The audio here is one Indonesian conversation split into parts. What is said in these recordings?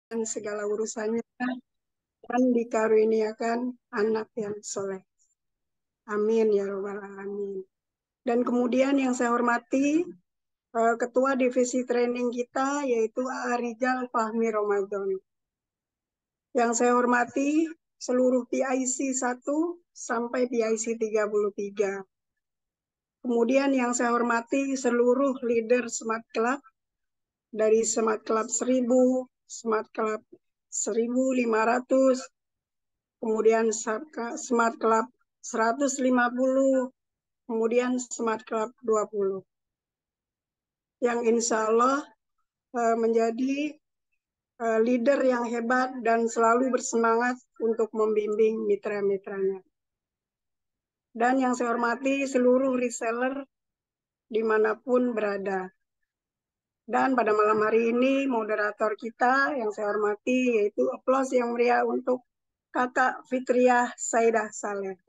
dan segala urusannya dan dikaruniakan anak yang soleh. Amin ya robbal alamin. Dan kemudian yang saya hormati Ketua Divisi Training kita yaitu Arijal Fahmi Ramadan. Yang saya hormati seluruh PIC 1 sampai PIC 33. Kemudian yang saya hormati seluruh leader Smart Club dari Smart Club 1000, Smart Club 1500, kemudian Smart Club 150, kemudian Smart Club 20. Yang insya Allah menjadi leader yang hebat dan selalu bersemangat untuk membimbing mitra-mitranya. Dan yang saya hormati seluruh reseller dimanapun berada. Dan pada malam hari ini moderator kita yang saya hormati yaitu aplaus yang meriah untuk Kakak Fitriah Saidah Saleh.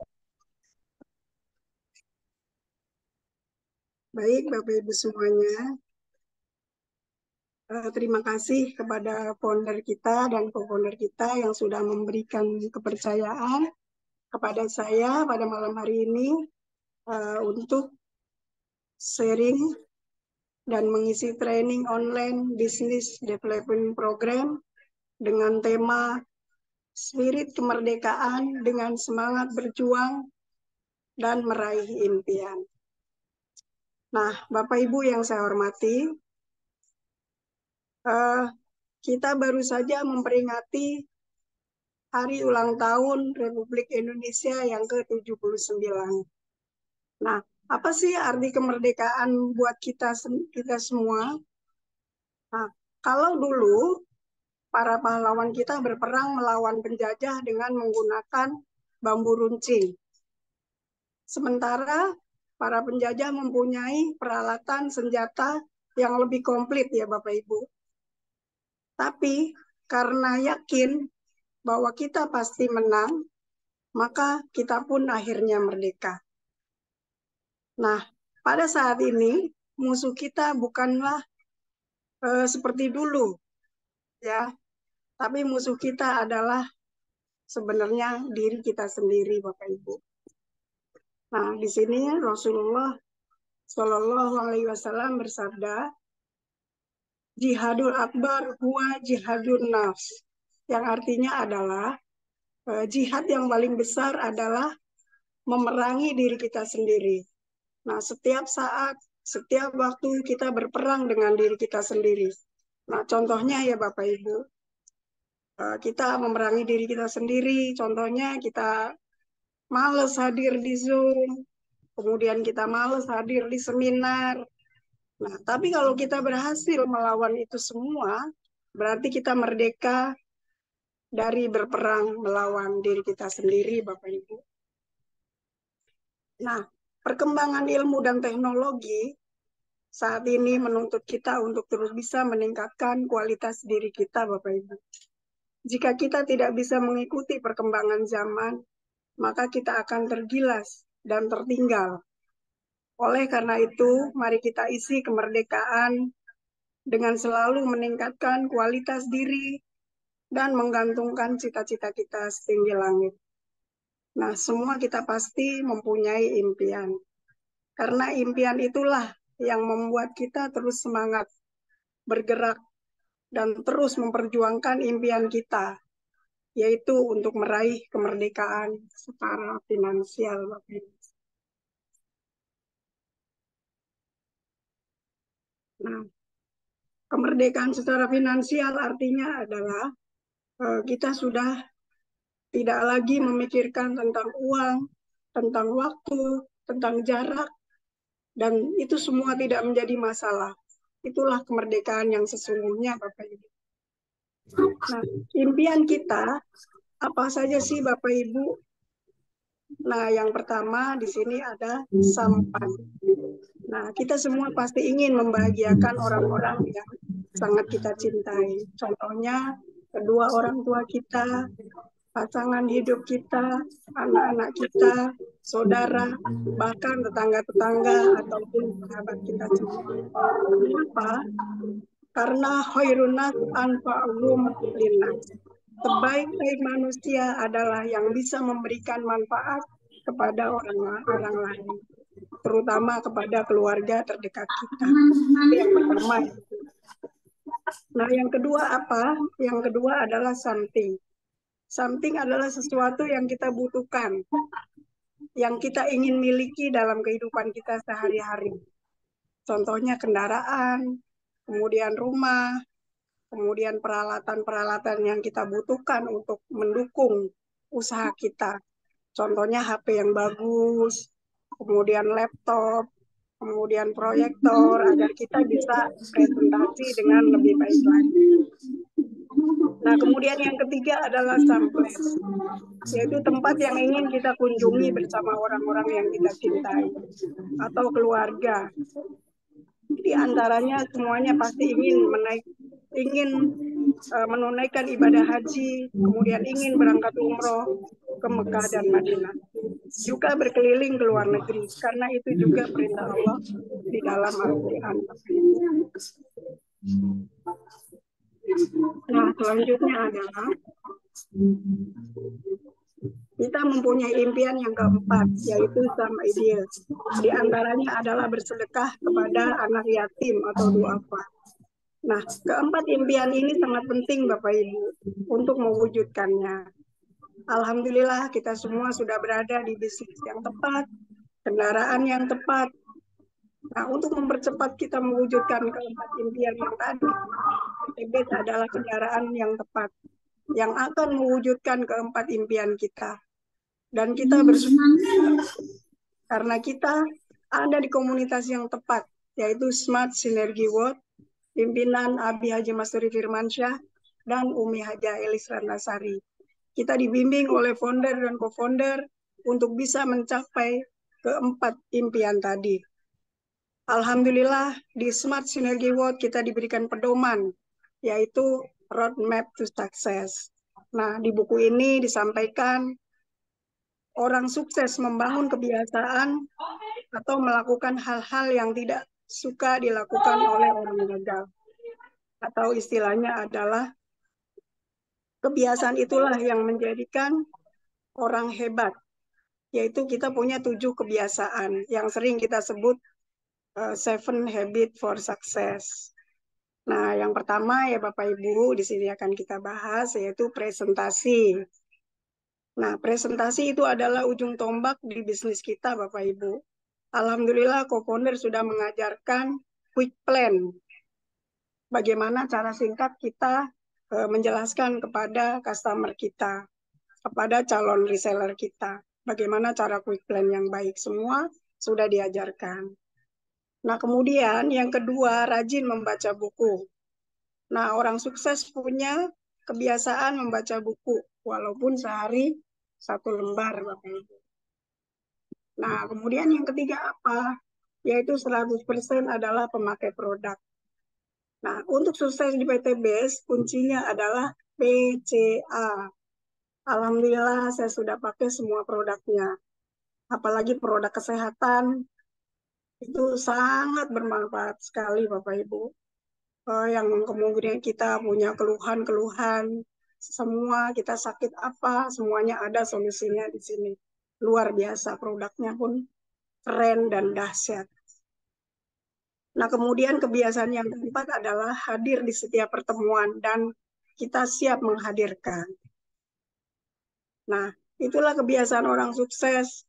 Baik Bapak Ibu semuanya, terima kasih kepada founder kita dan co-founder kita yang sudah memberikan kepercayaan kepada saya pada malam hari ini untuk sharing dan mengisi training online Business Development Program dengan tema Spirit Kemerdekaan dengan Semangat Berjuang dan Meraih Impian. Nah, Bapak Ibu yang saya hormati, kita baru saja memperingati Hari Ulang Tahun Republik Indonesia yang ke-79. Nah, apa sih arti kemerdekaan buat kita semua? Nah, kalau dulu para pahlawan kita berperang melawan penjajah dengan menggunakan bambu runcing. Sementara para penjajah mempunyai peralatan senjata yang lebih komplit ya Bapak Ibu. Tapi karena yakin bahwa kita pasti menang, maka kita pun akhirnya merdeka. Nah, pada saat ini musuh kita bukanlah seperti dulu, ya, tapi musuh kita adalah sebenarnya diri kita sendiri, Bapak Ibu. Nah, di sini Rasulullah Shallallahu Alaihi Wasallam bersabda, jihadul akbar huwa jihadun nafs, yang artinya adalah jihad yang paling besar adalah memerangi diri kita sendiri. Nah, setiap saat, setiap waktu kita berperang dengan diri kita sendiri. Nah, contohnya ya Bapak Ibu, kita memerangi diri kita sendiri. Contohnya kita males hadir di Zoom, kemudian kita males hadir di seminar. Nah, tapi kalau kita berhasil melawan itu semua, berarti kita merdeka dari berperang melawan diri kita sendiri, Bapak Ibu. Nah, perkembangan ilmu dan teknologi saat ini menuntut kita untuk terus bisa meningkatkan kualitas diri kita, Bapak Ibu. Jika kita tidak bisa mengikuti perkembangan zaman, maka kita akan tergilas dan tertinggal. Oleh karena itu, mari kita isi kemerdekaan dengan selalu meningkatkan kualitas diri dan menggantungkan cita-cita kita setinggi langit. Nah, semua kita pasti mempunyai impian. Karena impian itulah yang membuat kita terus semangat bergerak dan terus memperjuangkan impian kita, yaitu untuk meraih kemerdekaan secara finansial. Nah, kemerdekaan secara finansial artinya adalah kita sudah tidak lagi memikirkan tentang uang, tentang waktu, tentang jarak, dan itu semua tidak menjadi masalah. Itulah kemerdekaan yang sesungguhnya, Bapak Ibu. Nah, impian kita apa saja sih, Bapak Ibu? Nah, yang pertama di sini ada sampan. Nah, kita semua pasti ingin membahagiakan orang-orang yang sangat kita cintai. Contohnya, kedua orang tua kita, pasangan hidup kita, anak-anak kita, saudara, bahkan tetangga-tetangga ataupun sahabat kita sendiri. Kenapa? Karena khairun nas anfa'uhum linnas. Sebaik-baik manusia adalah yang bisa memberikan manfaat kepada orang lain, terutama kepada keluarga terdekat kita. Itu yang pertama. Nah, yang kedua apa? Yang kedua adalah something. Something adalah sesuatu yang kita butuhkan, yang kita ingin miliki dalam kehidupan kita sehari-hari. Contohnya kendaraan, kemudian rumah, kemudian peralatan-peralatan yang kita butuhkan untuk mendukung usaha kita. Contohnya HP yang bagus, kemudian laptop, kemudian proyektor, agar kita bisa presentasi dengan lebih baik lagi. Nah, kemudian yang ketiga adalah someplace, yaitu tempat yang ingin kita kunjungi bersama orang-orang yang kita cintai, atau keluarga. Di antaranya semuanya pasti ingin menunaikan ibadah haji, kemudian ingin berangkat umroh ke Mekah dan Madinah. Juga berkeliling ke luar negeri, karena itu juga perintah Allah di dalam Al-Quran. Nah, selanjutnya adalah kita mempunyai impian yang keempat, yaitu sama ideal. Di antaranya adalah bersedekah kepada anak yatim atau duafa. Nah, keempat impian ini sangat penting Bapak Ibu untuk mewujudkannya. Alhamdulillah kita semua sudah berada di bisnis yang tepat, kendaraan yang tepat. Nah, untuk mempercepat kita mewujudkan keempat impian yang tadi, PTB adalah kendaraan yang tepat, yang akan mewujudkan keempat impian kita. Dan kita bersyukur karena kita ada di komunitas yang tepat, yaitu Smart Synergy World, pimpinan Abi Haji Masturi Firmansyah, dan Umi Haja Elis Ratnasari. Kita dibimbing oleh founder dan co-founder untuk bisa mencapai keempat impian tadi. Alhamdulillah di Smart Synergy World kita diberikan pedoman, yaitu Roadmap to Success. Nah, di buku ini disampaikan orang sukses membangun kebiasaan atau melakukan hal-hal yang tidak suka dilakukan oleh orang gagal. Atau istilahnya adalah kebiasaan itulah yang menjadikan orang hebat, yaitu kita punya 7 kebiasaan yang sering kita sebut 7 habit for success. Nah, yang pertama ya Bapak Ibu, di sini akan kita bahas yaitu presentasi. Nah, presentasi itu adalah ujung tombak di bisnis kita Bapak Ibu. Alhamdulillah co-founder sudah mengajarkan quick plan. Bagaimana cara singkat kita menjelaskan kepada customer kita, kepada calon reseller kita. Bagaimana cara quick plan yang baik, semua sudah diajarkan. Nah, kemudian yang kedua, rajin membaca buku. Nah, orang sukses punya kebiasaan membaca buku, walaupun sehari 1 lembar, Bapak Ibu. Nah, kemudian yang ketiga apa? Yaitu 100% adalah pemakai produk. Nah, untuk sukses di PT BES, kuncinya adalah PCA. Alhamdulillah, saya sudah pakai semua produknya. Apalagi produk kesehatan, itu sangat bermanfaat sekali, Bapak Ibu. Yang kemudian kita punya keluhan-keluhan, semua kita sakit apa, semuanya ada solusinya di sini. Luar biasa, produknya pun keren dan dahsyat. Nah, kemudian kebiasaan yang keempat adalah hadir di setiap pertemuan dan kita siap menghadirkan. Nah, itulah kebiasaan orang sukses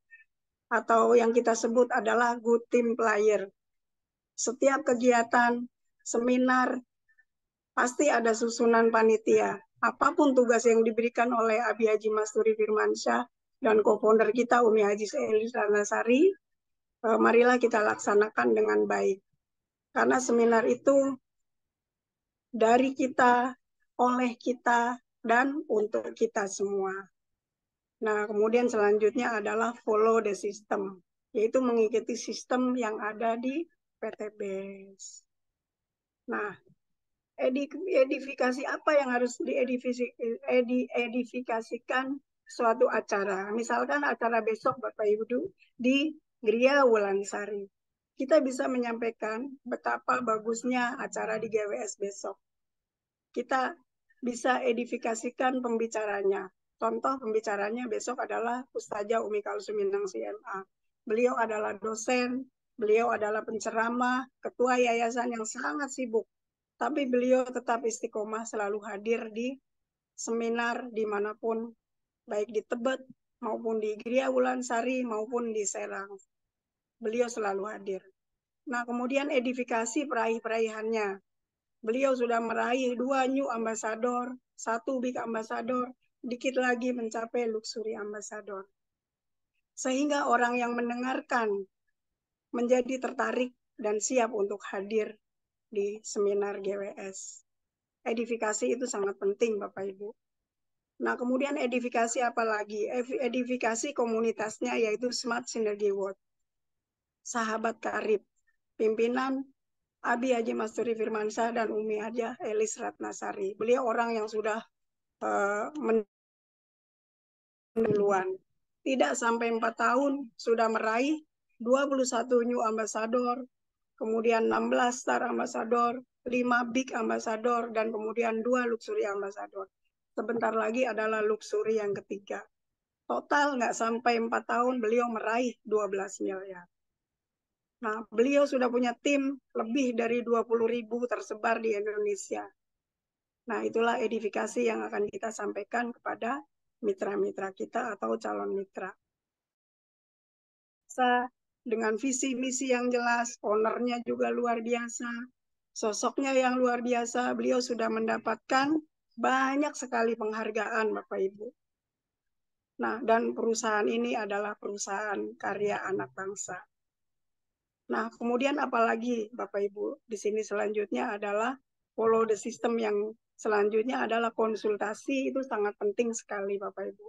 atau yang kita sebut adalah good team player. Setiap kegiatan, seminar, pasti ada susunan panitia. Apapun tugas yang diberikan oleh Abi Haji Masturi Firmansyah dan co-founder kita Umi Haji Elis Ratnasari, marilah kita laksanakan dengan baik. Karena seminar itu dari kita, oleh kita, dan untuk kita semua. Nah, kemudian selanjutnya adalah follow the system, yaitu mengikuti sistem yang ada di PT BES. Nah, edifikasi apa yang harus diedifikasikan suatu acara. Misalkan acara besok Bapak Ibu di Gria Wulansari. kita bisa menyampaikan betapa bagusnya acara di GWS besok. Kita bisa edifikasikan pembicaranya. Contoh pembicaranya besok adalah Ustazah Umi Kalsuminang CMA. Beliau adalah dosen, beliau adalah penceramah, ketua yayasan yang sangat sibuk. Tapi beliau tetap istiqomah selalu hadir di seminar dimanapun, baik di Tebet, maupun di Gria Wulansari, maupun di Serang. Beliau selalu hadir. Nah, kemudian edifikasi peraih-peraihannya. Beliau sudah meraih 2 New Ambassador, 1 Big Ambassador, dikit lagi mencapai Luxury Ambassador. Sehingga orang yang mendengarkan menjadi tertarik dan siap untuk hadir di seminar GWS. Edifikasi itu sangat penting, Bapak Ibu. Nah, kemudian edifikasi apa lagi? Edifikasi komunitasnya yaitu Smart Synergy World. Sahabat karib, pimpinan Abi Haji Masturi Firmansyah dan Umi Haja Elis Ratnasari. Beliau orang yang sudah duluan. Tidak sampai 4 tahun sudah meraih 21 New Ambassador, kemudian 16 Star Ambassador, 5 Big Ambassador, dan kemudian 2 Luxury Ambassador. Sebentar lagi adalah Luxury yang ketiga. Total nggak sampai 4 tahun beliau meraih 12 miliar. Nah, beliau sudah punya tim lebih dari 20.000 tersebar di Indonesia. Nah, itulah edifikasi yang akan kita sampaikan kepada mitra-mitra kita atau calon mitra. Dengan visi misi yang jelas, ownernya juga luar biasa, sosoknya yang luar biasa, beliau sudah mendapatkan banyak sekali penghargaan, Bapak Ibu. Nah, dan perusahaan ini adalah perusahaan karya anak bangsa. Nah, kemudian apalagi Bapak Ibu, di sini selanjutnya adalah follow the system, yang selanjutnya adalah konsultasi, itu sangat penting sekali Bapak Ibu.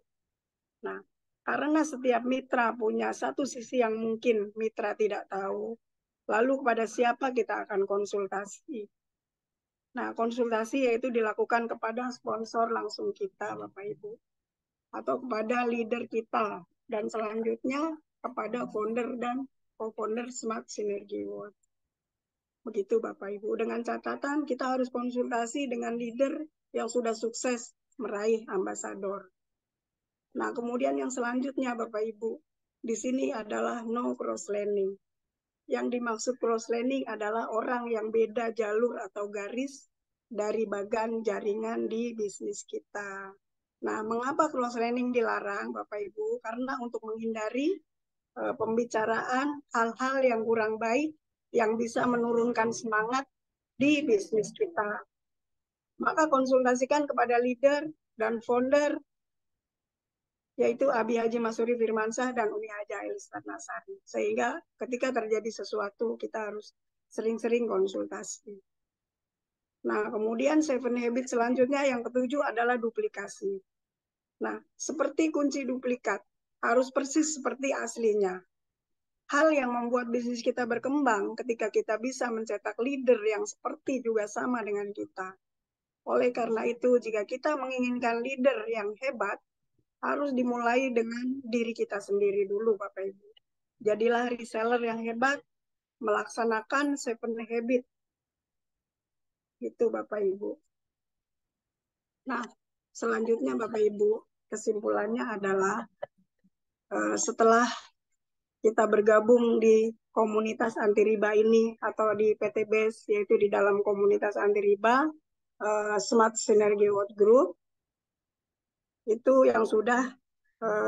Nah, karena setiap mitra punya satu sisi yang mungkin mitra tidak tahu, lalu kepada siapa kita akan konsultasi. Nah, konsultasi yaitu dilakukan kepada sponsor langsung kita Bapak Ibu, atau kepada leader kita, dan selanjutnya kepada founder dan co-founder Smart Synergy World. Begitu Bapak Ibu. Dengan catatan kita harus konsultasi dengan leader yang sudah sukses meraih ambasador. Nah, kemudian yang selanjutnya Bapak Ibu, di sini adalah no cross learning. Yang dimaksud cross learning adalah orang yang beda jalur atau garis dari bagan jaringan di bisnis kita. Nah, mengapa cross learning dilarang Bapak Ibu? Karena untuk menghindari pembicaraan hal-hal yang kurang baik yang bisa menurunkan semangat di bisnis kita. Maka konsultasikan kepada leader dan founder, yaitu Abi Haji Masturi Firmansyah dan Umi Haja Elis Ratnasari. Sehingga ketika terjadi sesuatu, kita harus sering-sering konsultasi. Nah, kemudian 7 habits selanjutnya yang ketujuh adalah duplikasi. Nah, seperti kunci duplikat, harus persis seperti aslinya. Hal yang membuat bisnis kita berkembang ketika kita bisa mencetak leader yang seperti juga sama dengan kita. Oleh karena itu, jika kita menginginkan leader yang hebat, harus dimulai dengan diri kita sendiri dulu, Bapak Ibu. Jadilah reseller yang hebat, melaksanakan 7 habit. Itu Bapak Ibu. Nah, selanjutnya Bapak Ibu, kesimpulannya adalah setelah kita bergabung di komunitas anti riba ini atau di PT BES, yaitu di dalam komunitas anti riba, Smart Synergy World Group, itu yang sudah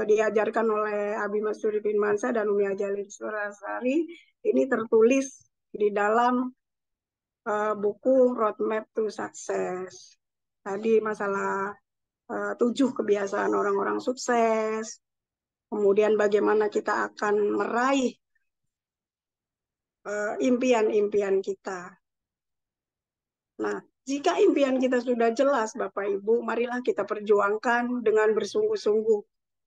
diajarkan oleh Abi Masturi Firmansyah dan Umi Haja Elis Ratnasari, ini tertulis di dalam buku Roadmap to Success. Tadi masalah 7 kebiasaan orang-orang sukses, kemudian bagaimana kita akan meraih impian-impian kita. Nah, jika impian kita sudah jelas, Bapak Ibu, marilah kita perjuangkan dengan bersungguh-sungguh.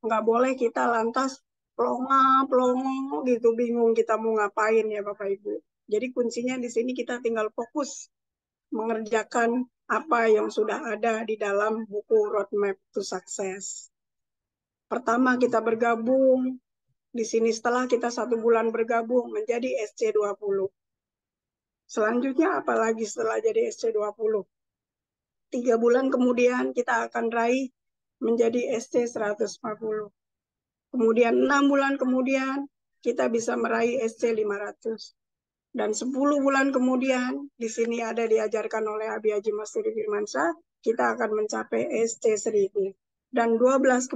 Nggak boleh kita lantas pelongo gitu, bingung kita mau ngapain ya Bapak Ibu. Jadi kuncinya di sini kita tinggal fokus mengerjakan apa yang sudah ada di dalam buku Roadmap to Success. Pertama, kita bergabung Di sini setelah kita 1 bulan bergabung menjadi SC20. Selanjutnya apalagi setelah jadi SC20? 3 bulan kemudian kita akan raih menjadi SC140. Kemudian 6 bulan kemudian kita bisa meraih SC500. Dan 10 bulan kemudian, di sini ada diajarkan oleh Abi Haji Masturi Firmansyah, kita akan mencapai SC1000. Dan 12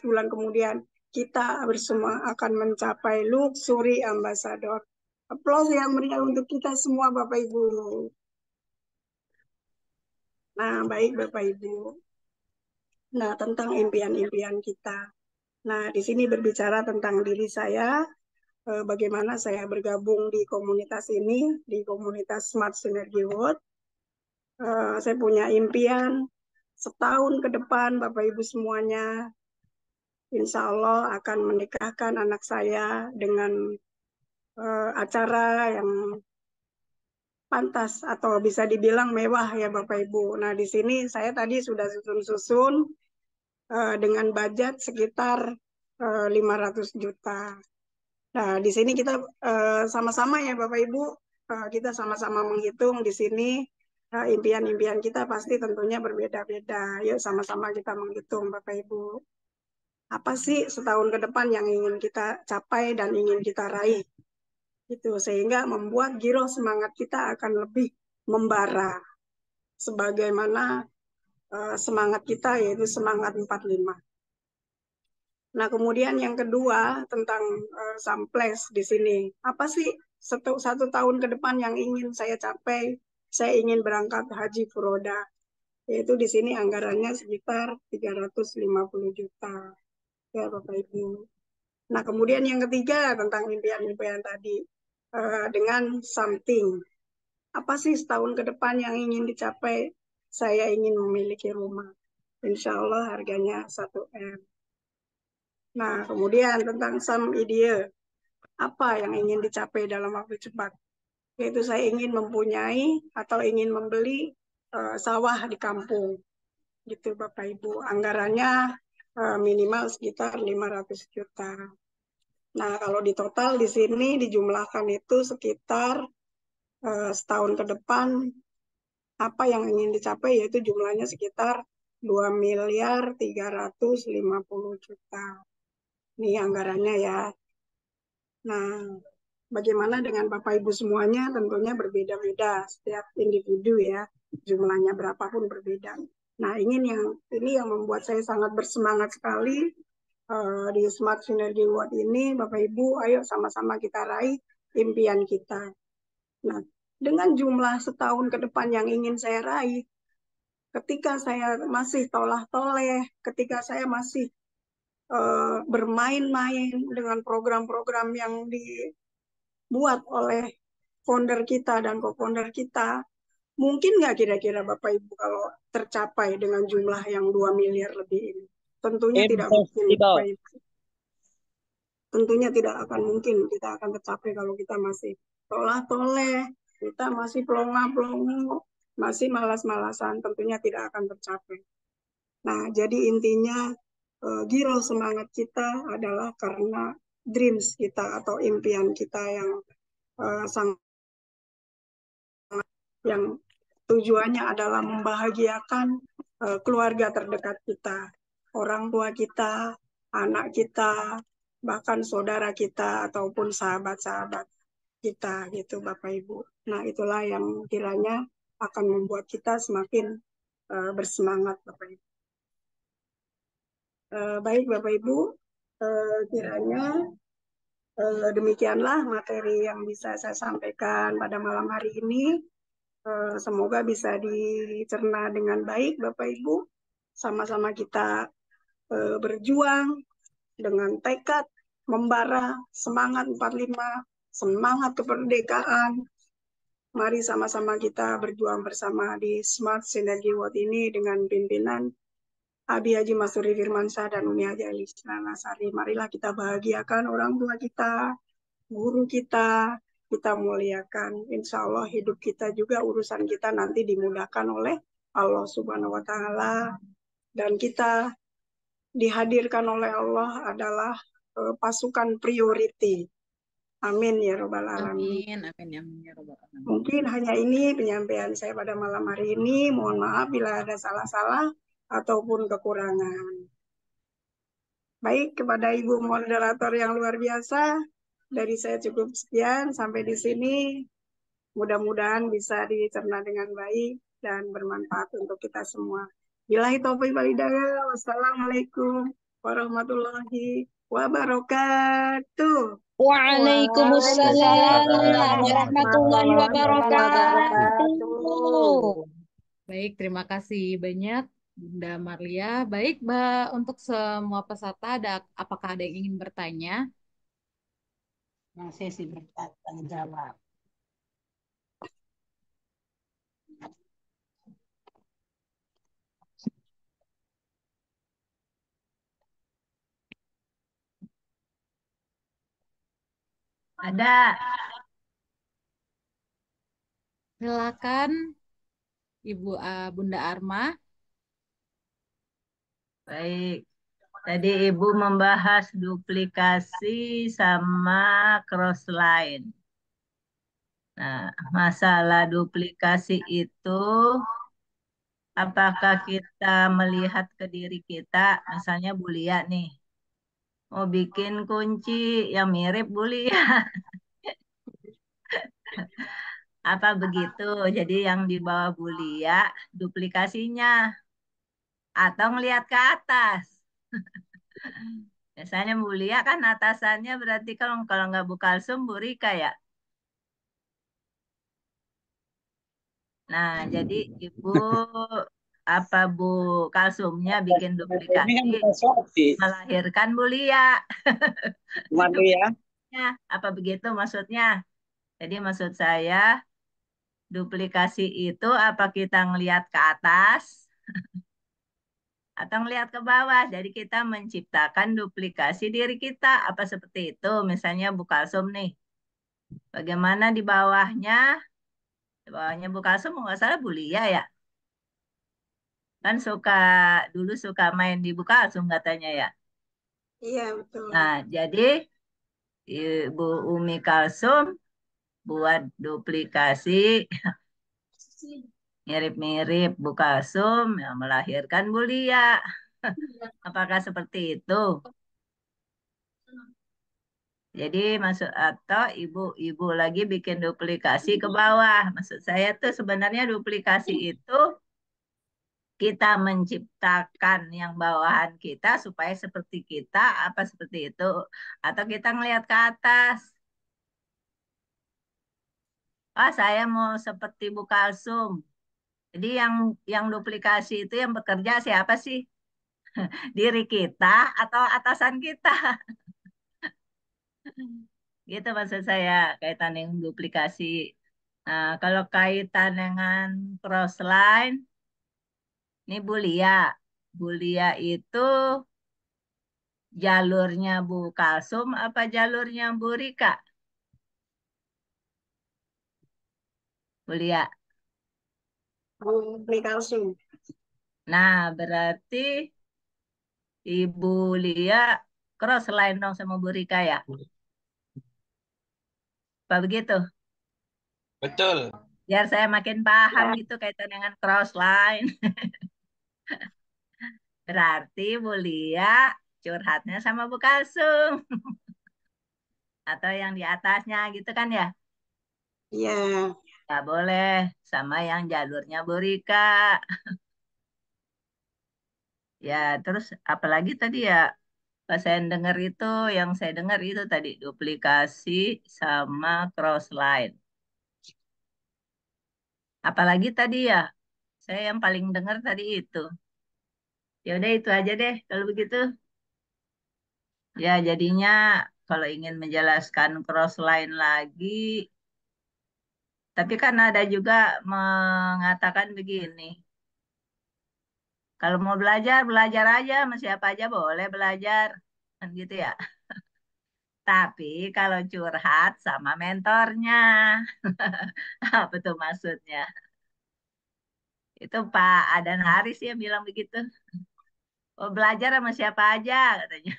bulan kemudian, kita bersama akan mencapai Luxury Ambassador. Aplaus yang meriah untuk kita semua, Bapak Ibu. Nah, baik Bapak Ibu. Nah, tentang impian-impian kita. Nah, di sini berbicara tentang diri saya, bagaimana saya bergabung di komunitas ini, di komunitas Smart Synergy World. Saya punya impian setahun ke depan, Bapak Ibu semuanya, insya Allah akan menikahkan anak saya dengan acara yang pantas atau bisa dibilang mewah ya Bapak Ibu. Nah, di sini saya tadi sudah susun-susun dengan budget sekitar 500 juta. Nah, di sini kita sama-sama ya Bapak Ibu, kita sama-sama menghitung di sini impian-impian kita pasti tentunya berbeda-beda. Yuk sama-sama kita menghitung Bapak Ibu. Apa sih setahun ke depan yang ingin kita capai dan ingin kita raih? Itu sehingga membuat giroh semangat kita akan lebih membara. Sebagaimana semangat kita yaitu semangat 45. Nah, kemudian yang kedua tentang samples di sini. Apa sih satu tahun ke depan yang ingin saya capai? Saya ingin berangkat haji furoda. Yaitu di sini anggarannya sekitar 350 juta. Ya, Bapak Ibu. Nah, kemudian yang ketiga tentang impian-impian tadi. Dengan something. Apa sih setahun ke depan yang ingin dicapai? Saya ingin memiliki rumah. Insya Allah harganya 1 M. Nah, kemudian tentang some idea, apa yang ingin dicapai dalam waktu cepat? Yaitu saya ingin mempunyai atau ingin membeli sawah di kampung. Gitu Bapak Ibu. Anggarannya minimal sekitar 500 juta. Nah, kalau di total di sini dijumlahkan itu sekitar setahun ke depan apa yang ingin dicapai yaitu jumlahnya sekitar 2.350 juta. Ini anggarannya ya. Nah, bagaimana dengan Bapak Ibu semuanya? Tentunya berbeda-beda setiap individu ya. Jumlahnya berapapun berbeda. Nah, ini yang membuat saya sangat bersemangat sekali di Smart Synergy World ini, Bapak Ibu, ayo sama-sama kita raih impian kita. Nah, dengan jumlah setahun ke depan yang ingin saya raih, ketika saya masih tolah-toleh, ketika saya masih bermain-main dengan program-program yang dibuat oleh founder kita dan co-founder kita, mungkin nggak kira-kira Bapak Ibu kalau tercapai dengan jumlah yang 2 miliar lebih ini? Tentunya tidak mungkin Bapak Ibu. Tentunya tidak akan mungkin kita akan tercapai kalau kita masih tolah-toleh, kita masih pelongo-pelongo, masih malas-malasan, tentunya tidak akan tercapai. Nah, jadi intinya giroh semangat kita adalah karena dreams kita atau impian kita yang sangat yang tujuannya adalah membahagiakan keluarga terdekat kita, orang tua kita, anak kita, bahkan saudara kita ataupun sahabat-sahabat kita gitu Bapak Ibu. Nah, itulah yang kiranya akan membuat kita semakin bersemangat Bapak Ibu. Baik Bapak Ibu, kiranya demikianlah materi yang bisa saya sampaikan pada malam hari ini. Semoga bisa dicerna dengan baik Bapak Ibu. Sama-sama kita berjuang dengan tekad membara semangat 45, semangat kemerdekaan. Mari sama-sama kita berjuang bersama di Smart Synergy World ini dengan pimpinan Abi Haji Masturi Firmansyah dan Umi Haji Alisna Nasari. Marilah kita bahagiakan orang tua kita, guru kita muliakan. Insya Allah hidup kita juga urusan kita nanti dimudahkan oleh Allah Subhanahu wa Ta'ala. Dan kita dihadirkan oleh Allah adalah pasukan priority. Amin ya robbal alamin. Amin, amin, amin ya robbal alamin. Mungkin hanya ini penyampaian saya pada malam hari ini. Mohon maaf bila ada salah-salah ataupun kekurangan. Baik, kepada Ibu moderator yang luar biasa, dari saya cukup sekian sampai di sini. Mudah-mudahan bisa dicerna dengan baik dan bermanfaat untuk kita semua. Billahi taufiq wal hidayah. Wassalamualaikum warahmatullahi wabarakatuh. Waalaikumsalam Waalaikumsalam warahmatullahi warahmatullahi wabarakatuh. wabarakatuh. Baik, terima kasih banyak Bunda Marlia. Baik, Mbak, untuk semua peserta apakah ada yang ingin bertanya? Yang sesi bertanya jawab. Ada. Silakan Ibu Bunda Arma. Baik. Tadi Ibu membahas duplikasi sama crossline. Nah, masalah duplikasi itu apakah kita melihat ke diri kita, misalnya Bulia nih, mau bikin kunci yang mirip Bulia, apa begitu? Jadi yang di bawah Bulia duplikasinya atau ngelihat ke atas. Biasanya Bulia kan atasannya berarti kalau kalau nggak Bu Kalsum, Bu Rika ya. Nah, jadi Ibu apa Bu Kalsumnya bikin Ini duplikasi kan bukan Shopee, melahirkan Bulia. Madu ya. Ya, apa begitu maksudnya? Jadi maksud saya duplikasi itu apa kita ngelihat ke atas atau ngelihat ke bawah. Jadi kita menciptakan duplikasi diri kita. Apa seperti itu? Misalnya Bu Kalsum nih. Bagaimana di bawahnya? Di bawahnya Bu Kalsum nggak salah Bulia ya. Kan dulu suka main di Bu Kalsum katanya ya. Iya, betul. Nah, jadi Ibu Umi Kalsum buat duplikasi mirip-mirip Bu Kalsum yang melahirkan Bulia. Apakah seperti itu? Jadi masuk atau ibu-ibu lagi bikin duplikasi ke bawah. Maksud saya tuh sebenarnya duplikasi itu kita menciptakan yang bawahan kita supaya seperti kita, apa seperti itu, atau kita ngelihat ke atas. Ah, saya mau seperti Bu Kalsum. Jadi yang duplikasi itu yang bekerja siapa sih? Diri kita atau atasan kita? Gitu maksud saya kaitan dengan duplikasi. Nah, kalau kaitan dengan crossline, ini Bulia. Bulia itu jalurnya Bu Kalsum apa jalurnya Bu Rika? Bulia. Beli kalsium. Nah, berarti Ibu Lia crossline dong sama Bu Rika ya? Apa begitu? Betul. Biar saya makin paham gitu kaitan dengan crossline. Berarti Bu Lia curhatnya sama Bu Kalsum. Atau yang di atasnya gitu kan ya? Iya. Nggak boleh sama yang jalurnya Bu Rika. Ya, terus apalagi tadi ya, pas saya dengar itu, yang saya dengar itu tadi duplikasi sama crossline. Apalagi tadi ya, saya yang paling dengar tadi itu. Ya udah itu aja deh kalau begitu. Ya, jadinya kalau ingin menjelaskan crossline lagi, tapi kan ada juga mengatakan begini. Kalau mau belajar, belajar aja, sama siapa aja boleh belajar. Kan gitu ya. Tapi kalau curhat sama mentornya, apa tuh maksudnya? Itu Pak Adan Haris yang bilang begitu. Oh, belajar sama siapa aja katanya.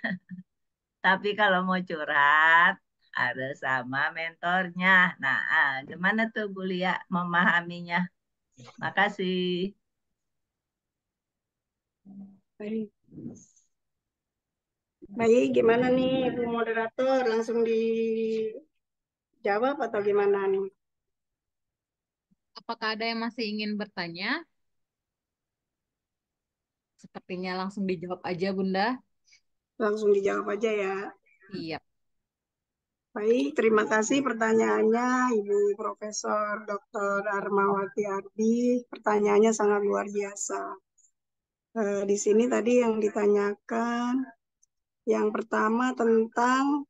Tapi kalau mau curhat harus sama mentornya. Nah, gimana tuh Bu Lia memahaminya? Makasih. Baik. Baik, gimana nih Ibu Moderator? Langsung dijawab atau gimana nih? Apakah ada yang masih ingin bertanya? Sepertinya langsung dijawab aja, Bunda. Langsung dijawab aja ya. Iya. Baik, terima kasih pertanyaannya Ibu Profesor Dr. Armawati Ardi. Pertanyaannya sangat luar biasa. Di sini tadi yang ditanyakan, yang pertama tentang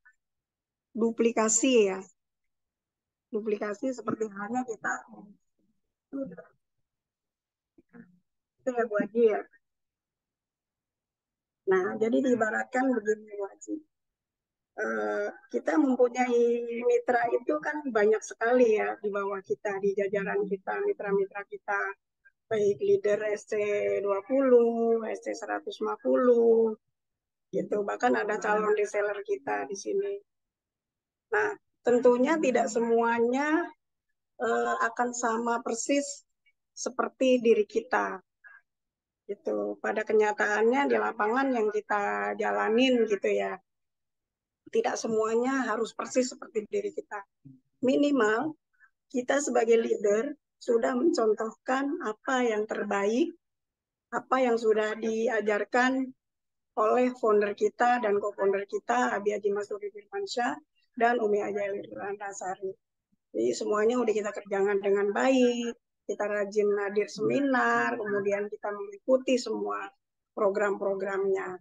duplikasi ya. Duplikasi seperti halnya kita itu ya Bu Haji ya. Nah, jadi diibaratkan begini Bu Haji. Kita mempunyai mitra itu kan banyak sekali ya di bawah kita, di jajaran kita, mitra-mitra kita. Baik leader SC20, SC150, gitu. Bahkan ada calon reseller kita di sini. Nah, tentunya tidak semuanya akan sama persis seperti diri kita. Gitu. Pada kenyataannya di lapangan yang kita jalanin gitu ya, tidak semuanya harus persis seperti diri kita. Minimal kita sebagai leader sudah mencontohkan apa yang terbaik, apa yang sudah diajarkan oleh founder kita dan co-founder kita, Abi Haji Masuri Firmansyah dan Umi Ajail Rasari. Jadi semuanya udah kita kerjakan dengan baik, kita rajin hadir seminar, kemudian kita mengikuti semua program-programnya.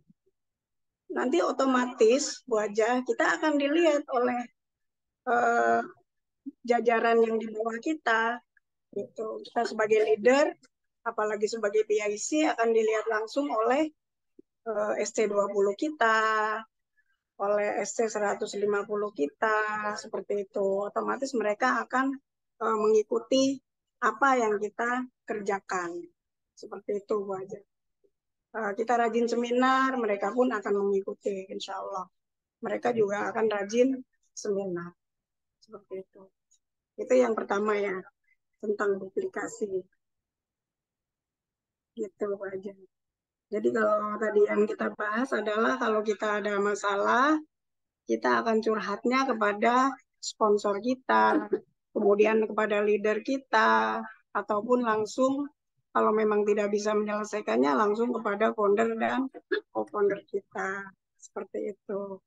Nanti otomatis wajah kita akan dilihat oleh jajaran yang di bawah kita. Gitu. Kita sebagai leader, apalagi sebagai PIC akan dilihat langsung oleh SC20 kita, oleh SC150 kita, seperti itu. Otomatis mereka akan mengikuti apa yang kita kerjakan. Seperti itu Bu Haja. Kita rajin seminar, mereka pun akan mengikuti, insya Allah. Mereka juga akan rajin seminar. Seperti itu. Itu yang pertama ya, tentang duplikasi. Gitu Bu Haja. Jadi kalau tadi yang kita bahas adalah kalau kita ada masalah, kita akan curhatnya kepada sponsor kita, kemudian kepada leader kita, ataupun langsung kalau memang tidak bisa menyelesaikannya langsung kepada founder dan co-founder kita. Seperti itu.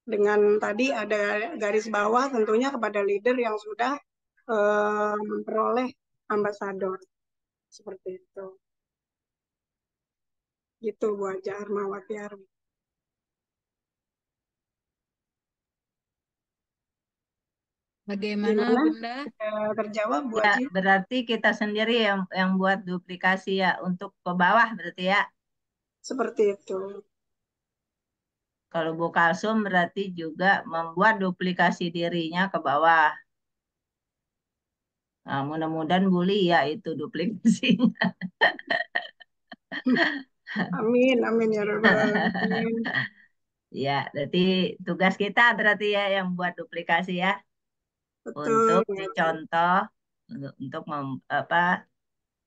Dengan tadi ada garis bawah tentunya kepada leader yang sudah memperoleh ambasador. Seperti itu. Gitu Bu Haja Armawati Ardi. Bagaimana, Gimana? Bunda? Terjawab Bu Ya, Haji? berarti kita sendiri yang buat duplikasi ya untuk ke bawah berarti ya. Seperti itu. Kalau Bu Kalsum berarti juga membuat duplikasi dirinya ke bawah. Nah, mudah-mudahan Bu Lia itu duplikasinya. Amin, amin ya Rabbal Alamin. Ya, berarti tugas kita berarti ya yang buat duplikasi ya. Betul, Untuk Bu Haji. dicontoh, untuk apa,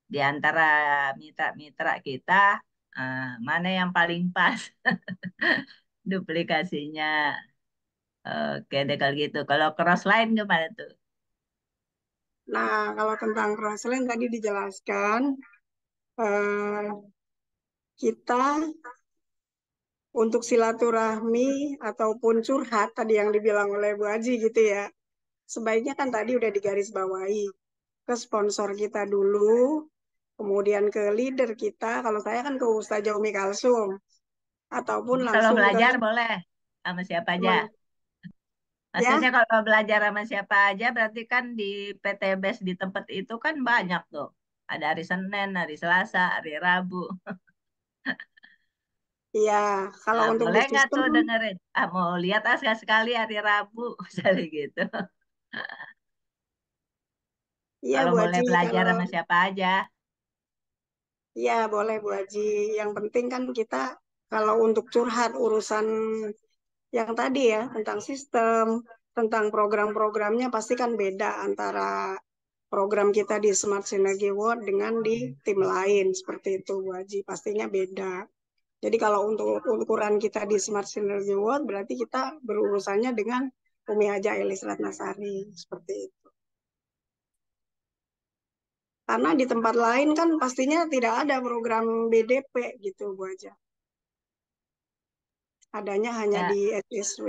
di antara mitra-mitra kita, mana yang paling pas duplikasinya. Oke deh kalau gitu. Kalau crossline gimana tuh? Nah, kalau tentang crossline tadi dijelaskan, eh, kita untuk silaturahmi ataupun curhat tadi yang dibilang oleh Bu Haji gitu ya, sebaiknya kan tadi udah digarisbawahi ke sponsor kita dulu, kemudian ke leader kita, kalau saya kan ke Ustazah Umi Kalsum, ataupun Jadi kalau langsung ke belajar boleh sama siapa aja. teman. Maksudnya Ya, kalau belajar sama siapa aja berarti kan di PTBS di tempat itu kan banyak tuh. Ada hari Senin, hari Selasa, hari Rabu. iya. Kalau Nah, untuk di boleh nggak sistem, tuh dengerin? Mau lihat sekali hari Rabu, misalnya gitu. iya Kalau Bu boleh Haji, belajar kalau sama siapa aja. iya boleh Bu Haji. Yang penting kan kita kalau untuk curhat urusan yang tadi ya, tentang sistem, tentang program-programnya pasti kan beda antara program kita di Smart Synergy World dengan di tim lain. Seperti itu, Bu Haji. Pastinya beda. Jadi kalau untuk ukuran kita di Smart Synergy World, berarti kita berurusannya dengan Umi Haja Elis Ratnasari. Seperti itu. Karena di tempat lain kan pastinya tidak ada program BDP gitu, Bu Haja. Adanya hanya Ya, di SSW.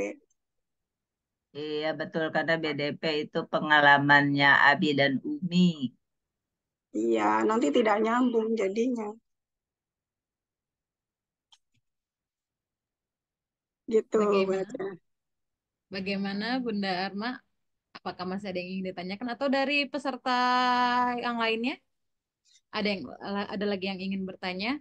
iya betul karena BDP itu pengalamannya Abi dan Umi. Iya, nanti tidak nyambung jadinya. Gitu, Bu Bagaimana? Haja. Bagaimana Bunda Arma? Apakah masih ada yang ingin ditanyakan atau dari peserta yang lainnya? Ada lagi yang ingin bertanya?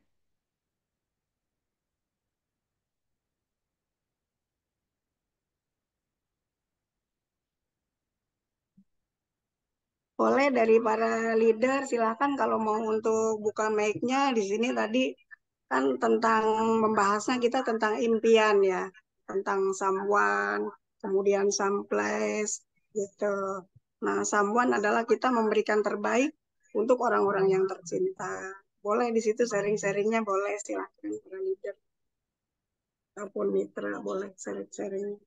Boleh dari para leader, silakan kalau mau untuk buka mic-nya di sini tadi kan tentang membahasnya kita tentang impian ya, tentang someone, kemudian someplace gitu. Nah, someone adalah kita memberikan terbaik untuk orang-orang yang tercinta. Boleh di situ sharing-sharingnya boleh silakan para leader ataupun mitra boleh sharing-sharing.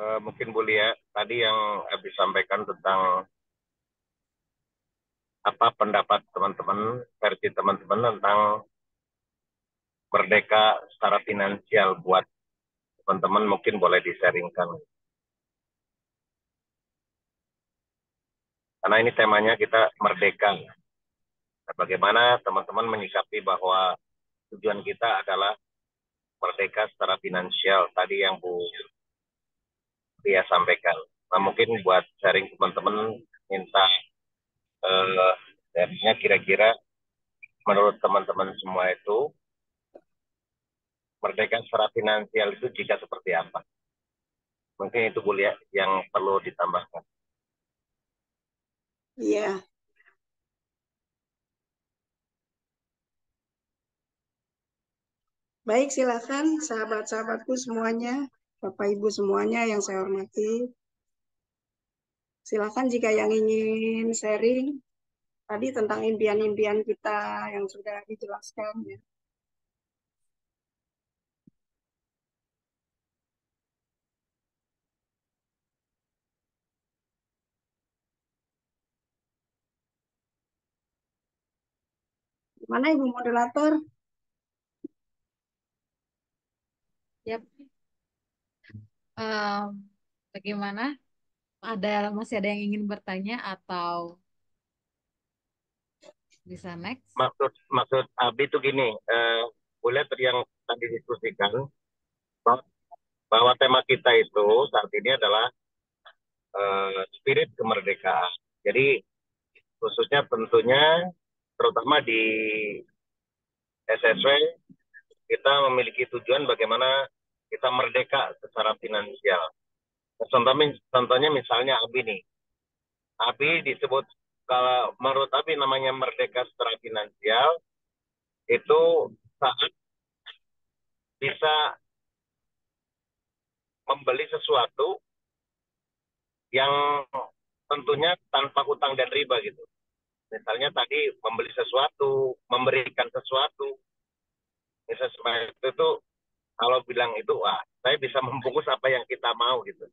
Mungkin Bu Lia, tadi yang habis sampaikan tentang apa pendapat teman-teman, versi teman-teman tentang merdeka secara finansial buat teman-teman mungkin boleh di-sharingkan. Karena ini temanya kita merdeka. Nah, bagaimana teman-teman menyikapi bahwa tujuan kita adalah merdeka secara finansial tadi yang Bu Lia sampaikan. Nah, mungkin buat sharing teman-teman minta kira-kira menurut teman-teman semua itu merdeka secara finansial itu jika seperti apa? Mungkin itu Bu Lia yang perlu ditambahkan. Iya, baik silakan sahabat-sahabatku semuanya, Bapak Ibu semuanya yang saya hormati. Silakan jika yang ingin sharing tadi tentang impian-impian kita yang sudah dijelaskan ya. Gimana Ibu Moderator? Yap. Bagaimana? Masih ada yang ingin bertanya atau bisa next? Maksud Abi itu gini, boleh yang tadi diskusikan bahwa tema kita itu saat ini adalah spirit kemerdekaan. Jadi khususnya tentunya terutama di SSW kita memiliki tujuan bagaimana kita merdeka secara finansial. Contohnya misalnya Abi nih. Abi disebut kalau menurut Abi namanya merdeka secara finansial itu saat bisa membeli sesuatu yang tentunya tanpa hutang dan riba gitu. Misalnya tadi membeli sesuatu, memberikan sesuatu. Misalnya seperti itu kalau bilang itu, wah saya bisa membungkus apa yang kita mau gitu.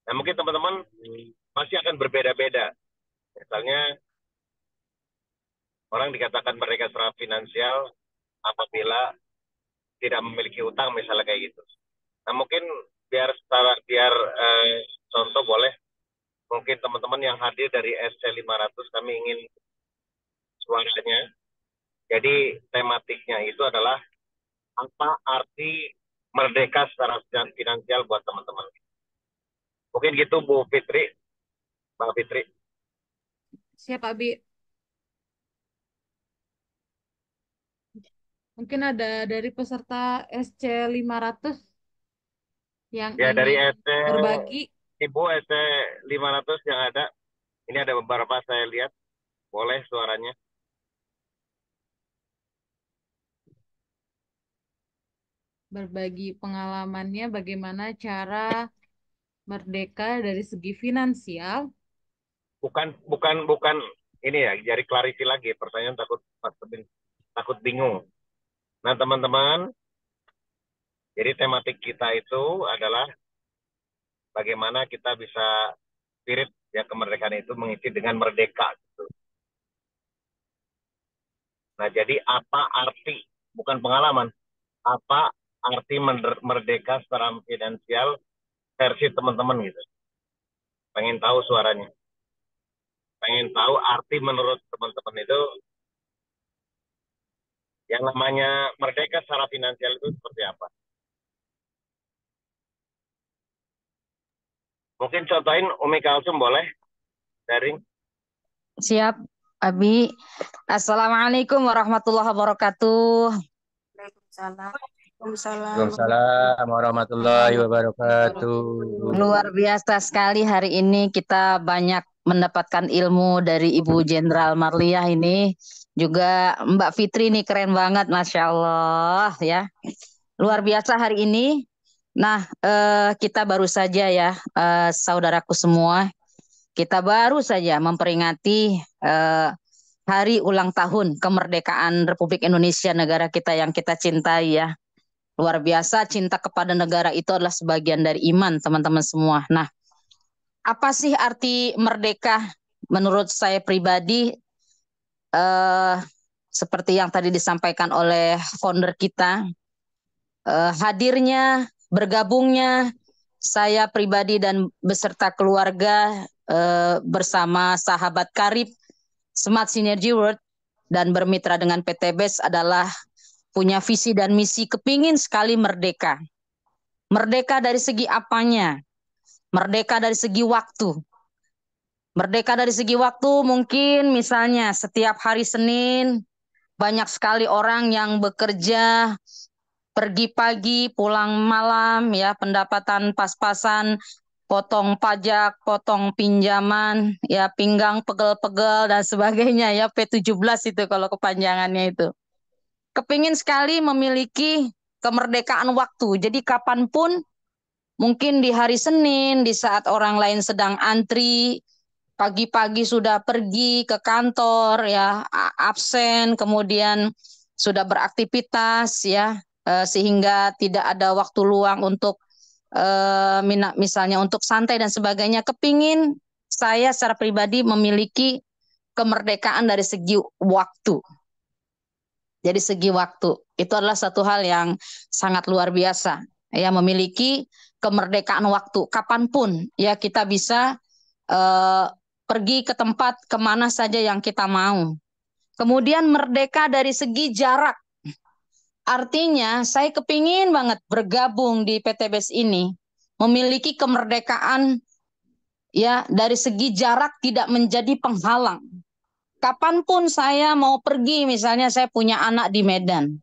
Nah mungkin teman-teman masih akan berbeda-beda. Misalnya orang dikatakan mereka secara finansial apabila tidak memiliki utang misalnya kayak gitu. Nah mungkin biar contoh boleh mungkin teman-teman yang hadir dari SC 500 kami ingin suaranya. Jadi tematiknya itu adalah apa arti merdeka secara finansial buat teman-teman. Mungkin gitu Bu Fitri, Mbak Fitri. Siap, Abi. Mungkin ada dari peserta SC 500 yang Ya dari ingin SC berbagi. Ibu SC 500 yang ada. Ini ada beberapa saya lihat. Boleh suaranya. berbagi pengalamannya bagaimana cara merdeka dari segi finansial. Bukan ini ya, jadi clarity lagi pertanyaan, takut bingung. Nah, teman-teman, jadi tematik kita itu adalah bagaimana kita bisa spirit ya kemerdekaan itu mengisi dengan merdeka gitu. Nah, jadi apa arti, bukan pengalaman, apa arti merdeka secara finansial versi teman-teman gitu. Pengen tahu suaranya. Pengen tahu arti menurut teman-teman itu yang namanya merdeka secara finansial itu seperti apa? Mungkin contohin Umi Kalsum boleh? Sharing. Siap, Abi. Assalamualaikum warahmatullahi wabarakatuh. Waalaikumsalam. Waalaikumsalam warahmatullahi wabarakatuh. Luar biasa sekali hari ini kita banyak mendapatkan ilmu dari Ibu Jenderal Marliah ini. Juga Mbak Fitri nih keren banget, Masya Allah ya. Luar biasa hari ini. Nah, kita baru saja ya, saudaraku semua, kita baru saja memperingati hari ulang tahun kemerdekaan Republik Indonesia, negara kita yang kita cintai ya. Luar biasa, cinta kepada negara itu adalah sebagian dari iman, teman-teman semua. Nah, apa sih arti merdeka? Menurut saya pribadi, seperti yang tadi disampaikan oleh founder kita, hadirnya, bergabungnya saya pribadi dan beserta keluarga bersama sahabat karib Smart Synergy World dan bermitra dengan PT BES adalah punya visi dan misi kepingin sekali merdeka. Merdeka dari segi apanya? Merdeka dari segi waktu. Merdeka dari segi waktu mungkin misalnya setiap hari Senin banyak sekali orang yang bekerja pergi pagi, pulang malam, ya pendapatan pas-pasan, potong pajak, potong pinjaman, ya pinggang pegel-pegel dan sebagainya ya P17 itu kalau kepanjangannya itu. Kepingin sekali memiliki kemerdekaan waktu. Jadi kapanpun, mungkin di hari Senin, di saat orang lain sedang antri, pagi-pagi sudah pergi ke kantor, ya absen, kemudian sudah beraktivitas, ya sehingga tidak ada waktu luang untuk misalnya untuk santai dan sebagainya. Kepingin saya secara pribadi memiliki kemerdekaan dari segi waktu. Jadi segi waktu itu adalah satu hal yang sangat luar biasa. Ya, memiliki kemerdekaan waktu kapanpun ya kita bisa pergi ke tempat kemana saja yang kita mau. Kemudian merdeka dari segi jarak. Artinya saya kepingin banget bergabung di PT BES ini, memiliki kemerdekaan ya dari segi jarak tidak menjadi penghalang. Kapanpun saya mau pergi, misalnya saya punya anak di Medan,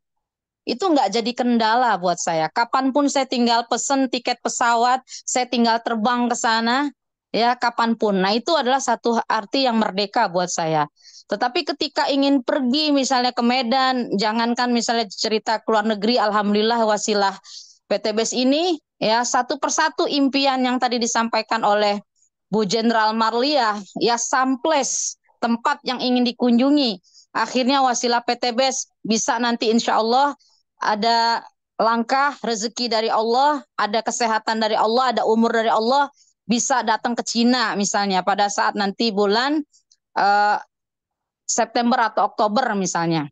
itu nggak jadi kendala buat saya. Kapanpun saya tinggal pesen tiket pesawat, saya tinggal terbang ke sana, ya kapanpun. Nah itu adalah satu arti yang merdeka buat saya. Tetapi ketika ingin pergi misalnya ke Medan, jangankan misalnya cerita ke luar negeri, alhamdulillah wasilah PT BES ini, ya satu persatu impian yang tadi disampaikan oleh Bu Jenderal Marliah, ya samples tempat yang ingin dikunjungi. Akhirnya wasilah PT BES bisa nanti insya Allah ada langkah rezeki dari Allah, ada kesehatan dari Allah, ada umur dari Allah, bisa datang ke Cina misalnya pada saat nanti bulan September atau Oktober misalnya.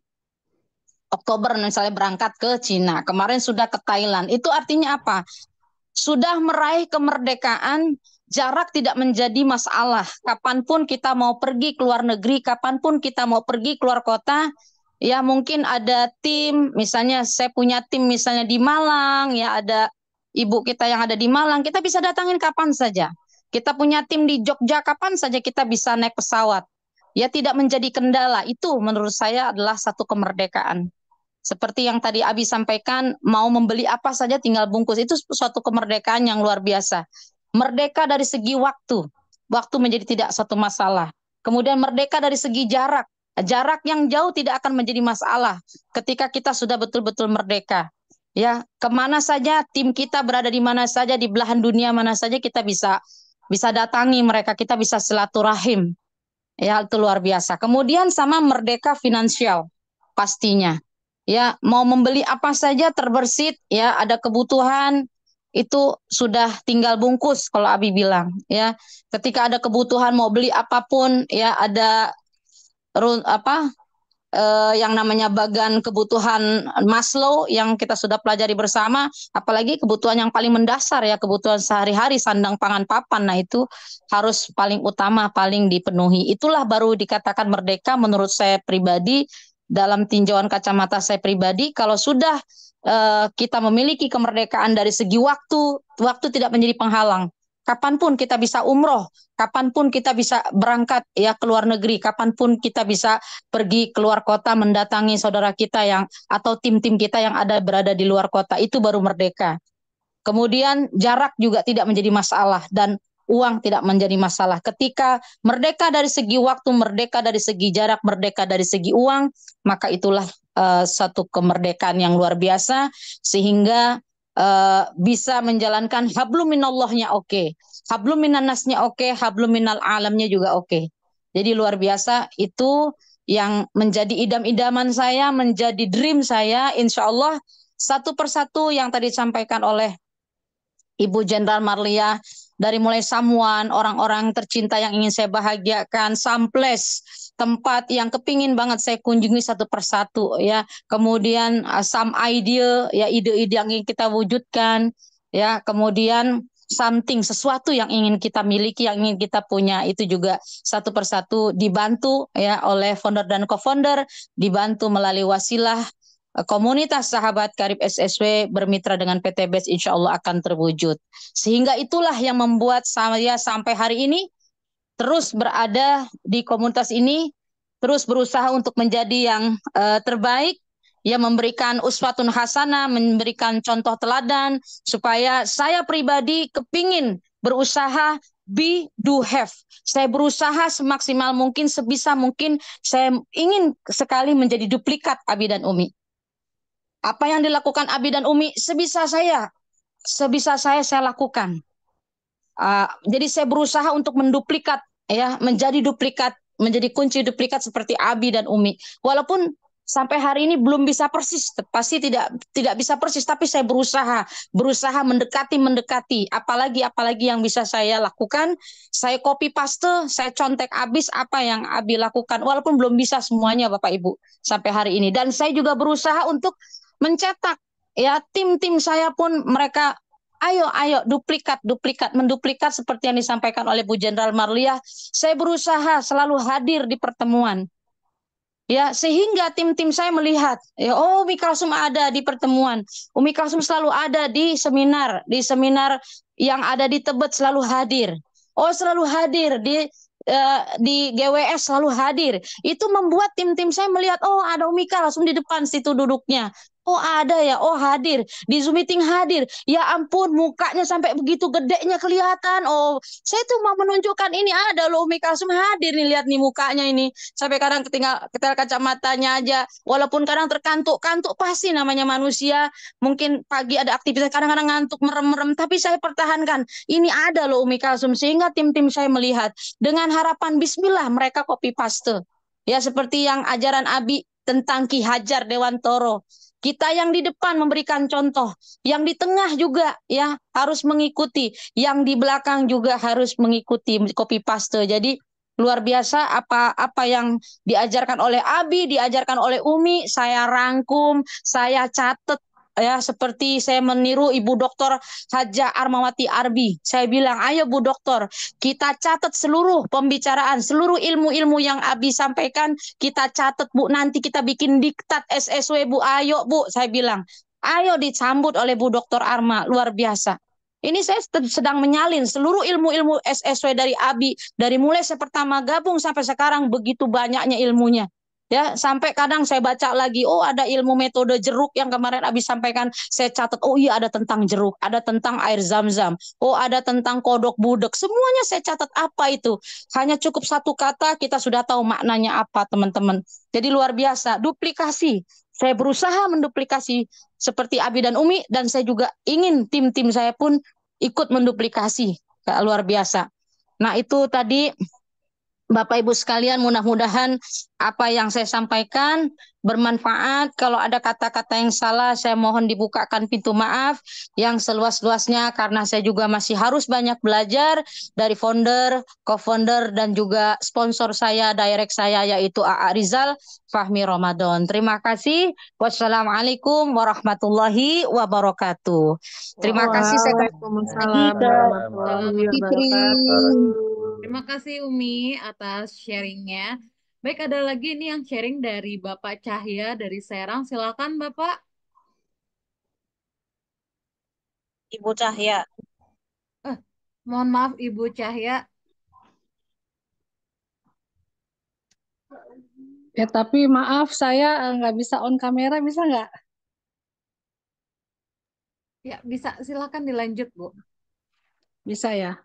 Oktober misalnya berangkat ke Cina, kemarin sudah ke Thailand. Itu artinya apa? Sudah meraih kemerdekaan, jarak tidak menjadi masalah. Kapanpun kita mau pergi ke luar negeri, kapanpun kita mau pergi keluar kota, ya mungkin ada tim, misalnya saya punya tim misalnya di Malang, ya ada ibu kita yang ada di Malang, kita bisa datangin kapan saja. Kita punya tim di Jogja, kapan saja kita bisa naik pesawat. Ya tidak menjadi kendala. Itu menurut saya adalah satu kemerdekaan. Seperti yang tadi Abi sampaikan, mau membeli apa saja tinggal bungkus. Itu suatu kemerdekaan yang luar biasa. Merdeka dari segi waktu. Waktu menjadi tidak satu masalah. Kemudian merdeka dari segi jarak. Jarak yang jauh tidak akan menjadi masalah ketika kita sudah betul-betul merdeka. Ya, kemana saja tim kita berada di mana saja di belahan dunia mana saja kita bisa datangi mereka, kita bisa silaturahim. Ya, itu luar biasa. Kemudian sama merdeka finansial pastinya. Ya, mau membeli apa saja terbersit, ya, ada kebutuhan itu sudah tinggal bungkus kalau Abi bilang, ya. Ketika ada kebutuhan mau beli apapun, ya, ada apa yang namanya bagan kebutuhan Maslow yang kita sudah pelajari bersama, apalagi kebutuhan yang paling mendasar ya, kebutuhan sehari-hari, sandang pangan papan, nah itu harus paling utama, paling dipenuhi. Itulah baru dikatakan merdeka menurut saya pribadi, dalam tinjauan kacamata saya pribadi. Kalau sudah kita memiliki kemerdekaan dari segi waktu, waktu tidak menjadi penghalang. Kapanpun kita bisa umroh, kapanpun kita bisa berangkat ya ke luar negeri, kapanpun kita bisa pergi keluar kota mendatangi saudara kita yang atau tim-tim kita yang berada di luar kota, itu baru merdeka. Kemudian jarak juga tidak menjadi masalah dan uang tidak menjadi masalah. Ketika merdeka dari segi waktu, merdeka dari segi jarak, merdeka dari segi uang, maka itulah satu kemerdekaan yang luar biasa, sehingga bisa menjalankan hablum minallahnya oke, hablum minannasnya oke, hablum minal alamnya juga oke. Jadi luar biasa, itu yang menjadi idam-idaman saya, menjadi dream saya, insya Allah satu persatu yang tadi disampaikan oleh Ibu Jenderal Marlia, dari mulai Samuan, orang-orang tercinta yang ingin saya bahagiakan, Samples, tempat yang kepingin banget saya kunjungi satu persatu ya. Kemudian some idea, ya, ide-ide yang ingin kita wujudkan, ya. Kemudian something, sesuatu yang ingin kita miliki, yang ingin kita punya, itu juga satu persatu dibantu ya oleh founder dan co-founder, dibantu melalui wasilah komunitas sahabat karib SSW bermitra dengan PT BES, insya Allah akan terwujud. Sehingga itulah yang membuat saya sampai hari ini terus berada di komunitas ini, terus berusaha untuk menjadi yang terbaik, ya, memberikan uswatun hasanah, memberikan contoh teladan, supaya saya pribadi kepingin berusaha be, do, have. Saya berusaha semaksimal mungkin, sebisa mungkin, saya ingin sekali menjadi duplikat Abi dan Umi. Apa yang dilakukan Abi dan Umi sebisa saya lakukan. Jadi saya berusaha untuk menduplikat, ya, menjadi duplikat, menjadi kunci duplikat seperti Abi dan Umi. Walaupun sampai hari ini belum bisa persis, pasti tidak bisa persis, tapi saya berusaha mendekati, apalagi yang bisa saya lakukan, saya copy paste, saya contek habis apa yang Abi lakukan, walaupun belum bisa semuanya Bapak Ibu sampai hari ini. Dan saya juga berusaha untuk mencetak, ya, tim-tim saya pun mereka ayo menduplikat seperti yang disampaikan oleh Bu Jenderal Marliah. Saya berusaha selalu hadir di pertemuan, ya, sehingga tim-tim saya melihat, ya, oh, Umi Kalsum ada di pertemuan, Umi Kalsum selalu ada di seminar yang ada di Tebet, selalu hadir. Oh, selalu hadir di GWS, selalu hadir. Itu membuat tim-tim saya melihat, oh, ada Umi Kalsum di depan situ duduknya. Oh, ada ya, oh, hadir. Di Zoom meeting hadir. Ya ampun, mukanya sampai begitu gedenya kelihatan. Oh, saya tuh mau menunjukkan ini ada loh Umi Kalsum hadir nih, lihat nih mukanya ini. Sampai kadang ketinggal kacamatanya aja. Walaupun kadang terkantuk-kantuk, pasti namanya manusia. Mungkin pagi ada aktivitas, kadang-kadang ngantuk, merem-merem. Tapi saya pertahankan. Ini ada loh Umi Kalsum. Sehingga tim-tim saya melihat. Dengan harapan bismillah mereka copy paste. Ya, seperti yang ajaran Abi tentang Ki Hajar Dewantoro. Kita yang di depan memberikan contoh, yang di tengah juga ya harus mengikuti, yang di belakang juga harus mengikuti, copy paste. Jadi luar biasa apa yang diajarkan oleh Abi, diajarkan oleh Umi, saya rangkum, saya catat, ya, seperti saya meniru Ibu Doktor Haja Armawati Arbi. Saya bilang, ayo Bu Doktor, kita catat seluruh pembicaraan, seluruh ilmu-ilmu yang Abi sampaikan, kita catat Bu, nanti kita bikin diktat SSW Bu, ayo Bu, saya bilang. Ayo, disambut oleh Bu Doktor Arma, luar biasa. Ini saya sedang menyalin seluruh ilmu-ilmu SSW dari Abi, dari mulai saya pertama gabung sampai sekarang, begitu banyaknya ilmunya. Ya, sampai kadang saya baca lagi, oh, ada ilmu metode jeruk yang kemarin Abi sampaikan, saya catat, oh iya ada tentang jeruk, ada tentang air zam-zam, oh ada tentang kodok budek, semuanya saya catat. Apa itu? Hanya cukup satu kata kita sudah tahu maknanya apa, teman-teman. Jadi luar biasa, duplikasi. saya berusaha menduplikasi seperti Abi dan Umi, dan saya juga ingin tim-tim saya pun ikut menduplikasi. Luar biasa. Nah, itu tadi Bapak Ibu sekalian, mudah-mudahan apa yang saya sampaikan bermanfaat. Kalau ada kata-kata yang salah, saya mohon dibukakan pintu maaf yang seluas-luasnya, karena saya juga masih harus banyak belajar dari founder, co-founder, dan juga sponsor saya, direct saya, yaitu AA Rizal Fahmi Ramadan. Terima kasih. Wassalamualaikum warahmatullahi wabarakatuh. Terima kasih. Saya kembali Waalaikumsalam ke warahmatullahi Fitri. wabarakatuh. Terima kasih Umi atas sharingnya. Baik, ada lagi nih yang sharing dari Bapak Cahya dari Serang. Silakan Bapak. Ibu Cahya. Mohon maaf Ibu Cahya. Ya, tapi maaf saya nggak bisa on kamera, bisa nggak? Ya, bisa. Silakan dilanjut, Bu. Bisa ya?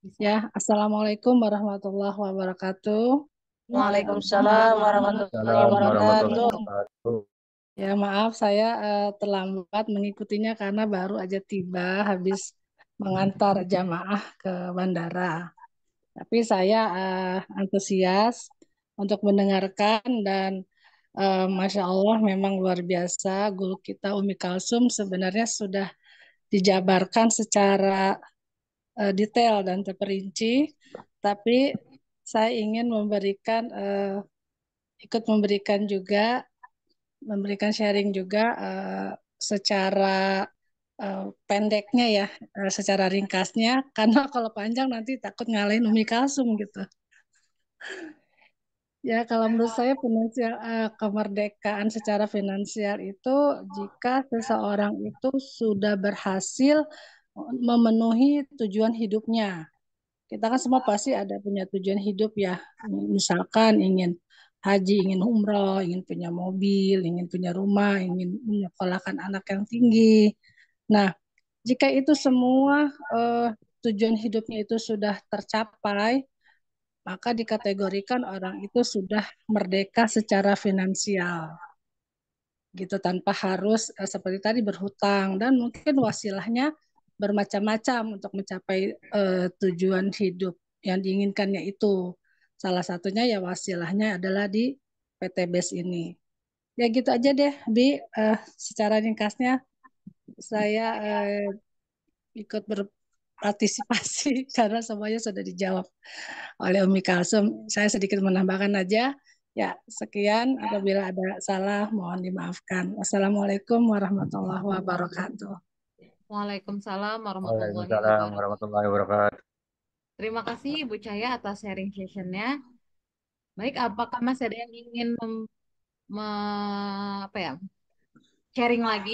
Bisa. Ya, Assalamualaikum warahmatullahi wabarakatuh. Waalaikumsalam warahmatullahi wabarakatuh. Ya, maaf saya terlambat mengikutinya karena baru aja tiba habis mengantar jamaah ke bandara. Tapi saya antusias untuk mendengarkan dan Masya Allah memang luar biasa. Guru kita Umi Kalsum sebenarnya sudah dijabarkan secara detail dan terperinci, tapi saya ingin ikut memberikan sharing juga secara pendeknya ya, secara ringkasnya, karena kalau panjang nanti takut ngalahin Umi Kalsum gitu. Ya, kalau menurut saya kemerdekaan secara finansial itu jika seseorang itu sudah berhasil memenuhi tujuan hidupnya. Kita kan semua pasti ada punya tujuan hidup ya. Misalkan ingin haji, ingin umroh, ingin punya mobil, ingin punya rumah, ingin menyekolahkan anak yang tinggi. Nah, jika itu semua tujuan hidupnya itu sudah tercapai, maka dikategorikan orang itu sudah merdeka secara finansial. Gitu, tanpa harus seperti tadi berhutang, dan mungkin wasilahnya bermacam-macam untuk mencapai tujuan hidup yang diinginkannya itu. Salah satunya ya wasilahnya adalah di PT BES ini. Ya gitu aja deh, Bi. Secara ringkasnya saya ikut berpartisipasi karena semuanya sudah dijawab oleh Umi Kalsum. Saya sedikit menambahkan aja. Ya, sekian. Apabila ada salah, mohon dimaafkan. Wassalamualaikum warahmatullahi wabarakatuh. Waalaikumsalam Waalaikumsalam warahmatullahi wabarakatuh. Terima kasih Ibu Cahya atas sharing sessionnya. Baik, apakah masih ada yang ingin sharing lagi?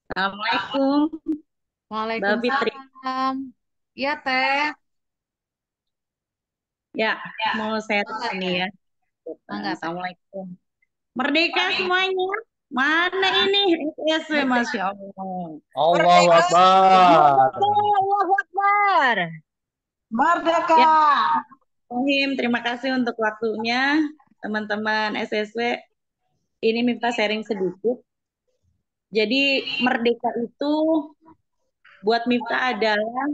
Assalamualaikum. Waalaikumsalam. Iya, Teh. Ya, mau sharing ini ya. Assalamualaikum. Merdeka semuanya. Mana ini SSW, Masya Allah. Allahu Akbar. Allahu Akbar. Merdeka. Ya. Terima kasih untuk waktunya. Teman-teman SSW, ini minta sharing sedikit. Jadi merdeka itu buat Miftah adalah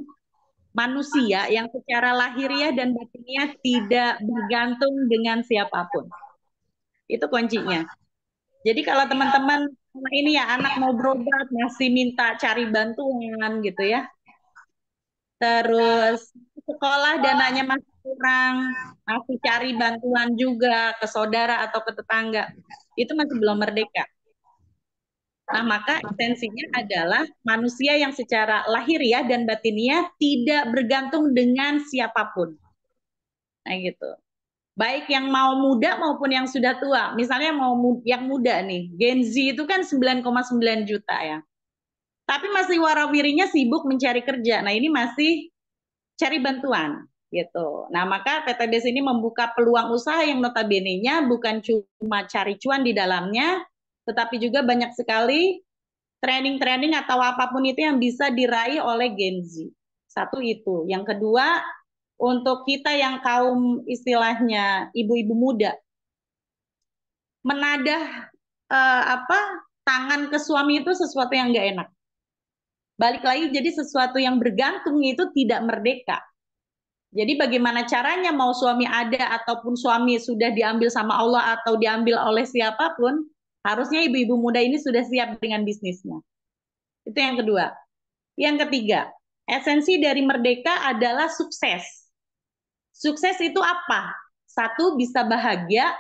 manusia yang secara lahiriah dan batinnya tidak bergantung dengan siapapun. Itu kuncinya. Jadi kalau teman-teman ini ya anak mau berobat masih minta cari bantuan gitu ya. Terus sekolah dananya masih kurang, masih cari bantuan juga ke saudara atau ke tetangga. Itu masih belum merdeka. Nah, maka esensinya adalah manusia yang secara lahiriah dan batiniah tidak bergantung dengan siapapun. Nah, gitu. Baik yang mau muda maupun yang sudah tua. Misalnya yang muda nih, Gen Z itu kan 9,9 juta ya. Tapi masih warawirinya sibuk mencari kerja. Nah, ini masih cari bantuan gitu. Nah, maka PT BES ini membuka peluang usaha yang notabene-nya bukan cuma cari cuan di dalamnya, tetapi juga banyak sekali training-training atau apapun itu yang bisa diraih oleh Gen Z. Satu itu. Yang kedua, untuk kita yang kaum istilahnya ibu-ibu muda, menadah tangan ke suami itu sesuatu yang nggak enak. Balik lagi, jadi sesuatu yang bergantung itu tidak merdeka. Jadi bagaimana caranya mau suami ada ataupun suami sudah diambil sama Allah atau diambil oleh siapapun, harusnya ibu-ibu muda ini sudah siap dengan bisnisnya. Itu yang kedua. Yang ketiga, esensi dari merdeka adalah sukses. Sukses itu apa? Satu, bisa bahagia.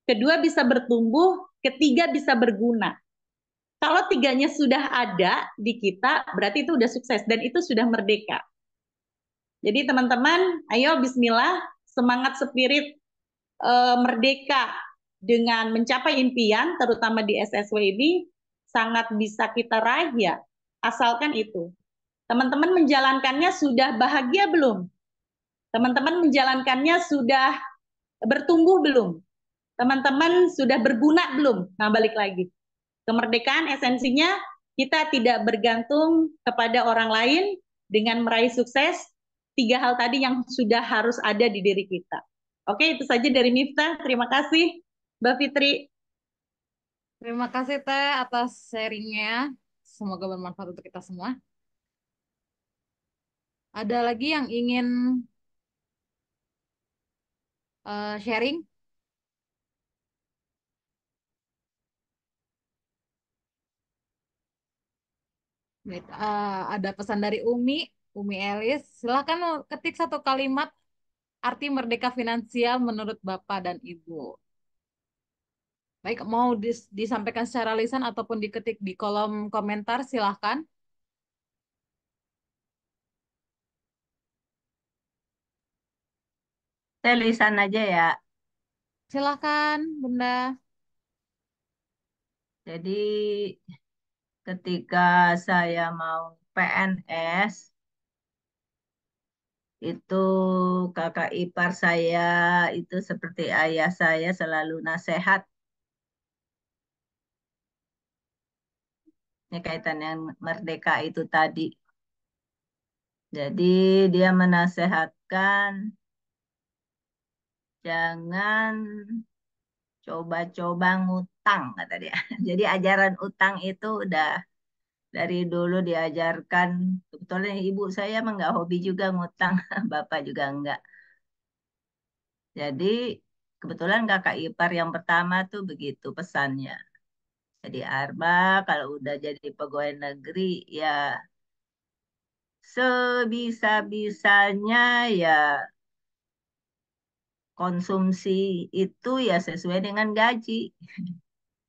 Kedua, bisa bertumbuh. Ketiga, bisa berguna. Kalau tiganya sudah ada di kita, berarti itu udah sukses dan itu sudah merdeka. Jadi teman-teman, ayo bismillah, semangat spirit merdeka dengan mencapai impian, terutama di SSW ini, sangat bisa kita raih ya, asalkan itu. Teman-teman menjalankannya sudah bahagia belum? Teman-teman menjalankannya sudah bertumbuh belum? Teman-teman sudah berguna belum? Nah, balik lagi. Kemerdekaan esensinya kita tidak bergantung kepada orang lain dengan meraih sukses. 3 hal tadi yang sudah harus ada di diri kita. Oke, itu saja dari Miftah. Terima kasih, Mbak Fitri. Terima kasih Teh atas sharingnya. Semoga bermanfaat untuk kita semua. Ada lagi yang ingin sharing? Ada pesan dari Umi Elis. Silahkan ketik 1 kalimat arti merdeka finansial menurut Bapak dan Ibu. Baik, mau disampaikan secara lisan ataupun diketik di kolom komentar, silahkan. Saya lisan aja ya. Silahkan, Bunda. Jadi ketika saya mau PNS, itu kakak ipar saya itu seperti ayah saya selalu nasihat. Ini kaitan yang merdeka itu tadi. Jadi dia menasehatkan jangan coba-coba ngutang, kata dia. Jadi ajaran utang itu udah dari dulu diajarkan. Kebetulan ibu saya emang nggak hobi juga ngutang, bapak juga enggak. Jadi kebetulan kakak ipar yang pertama tuh begitu pesannya. Jadi Arba kalau udah jadi pegawai negeri ya sebisa-bisanya ya konsumsi itu ya sesuai dengan gaji.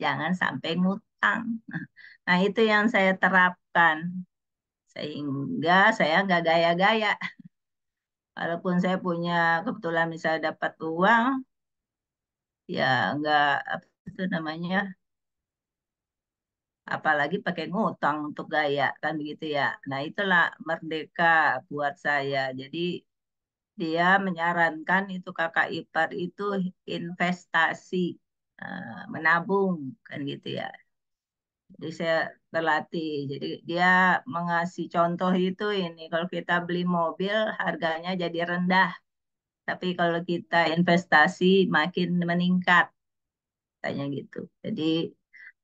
Jangan sampai ngutang. Nah, itu yang saya terapkan. Sehingga saya nggak gaya-gaya. Walaupun saya punya kebetulan misalnya dapat uang, ya nggak apa itu namanya, apalagi pakai ngutang untuk gaya kan begitu ya. Nah, itulah merdeka buat saya. Jadi dia menyarankan itu kakak ipar itu investasi, menabung kan gitu ya. Jadi saya terlatih. Jadi dia mengasih contoh itu ini kalau kita beli mobil harganya jadi rendah, tapi kalau kita investasi makin meningkat, katanya gitu. Jadi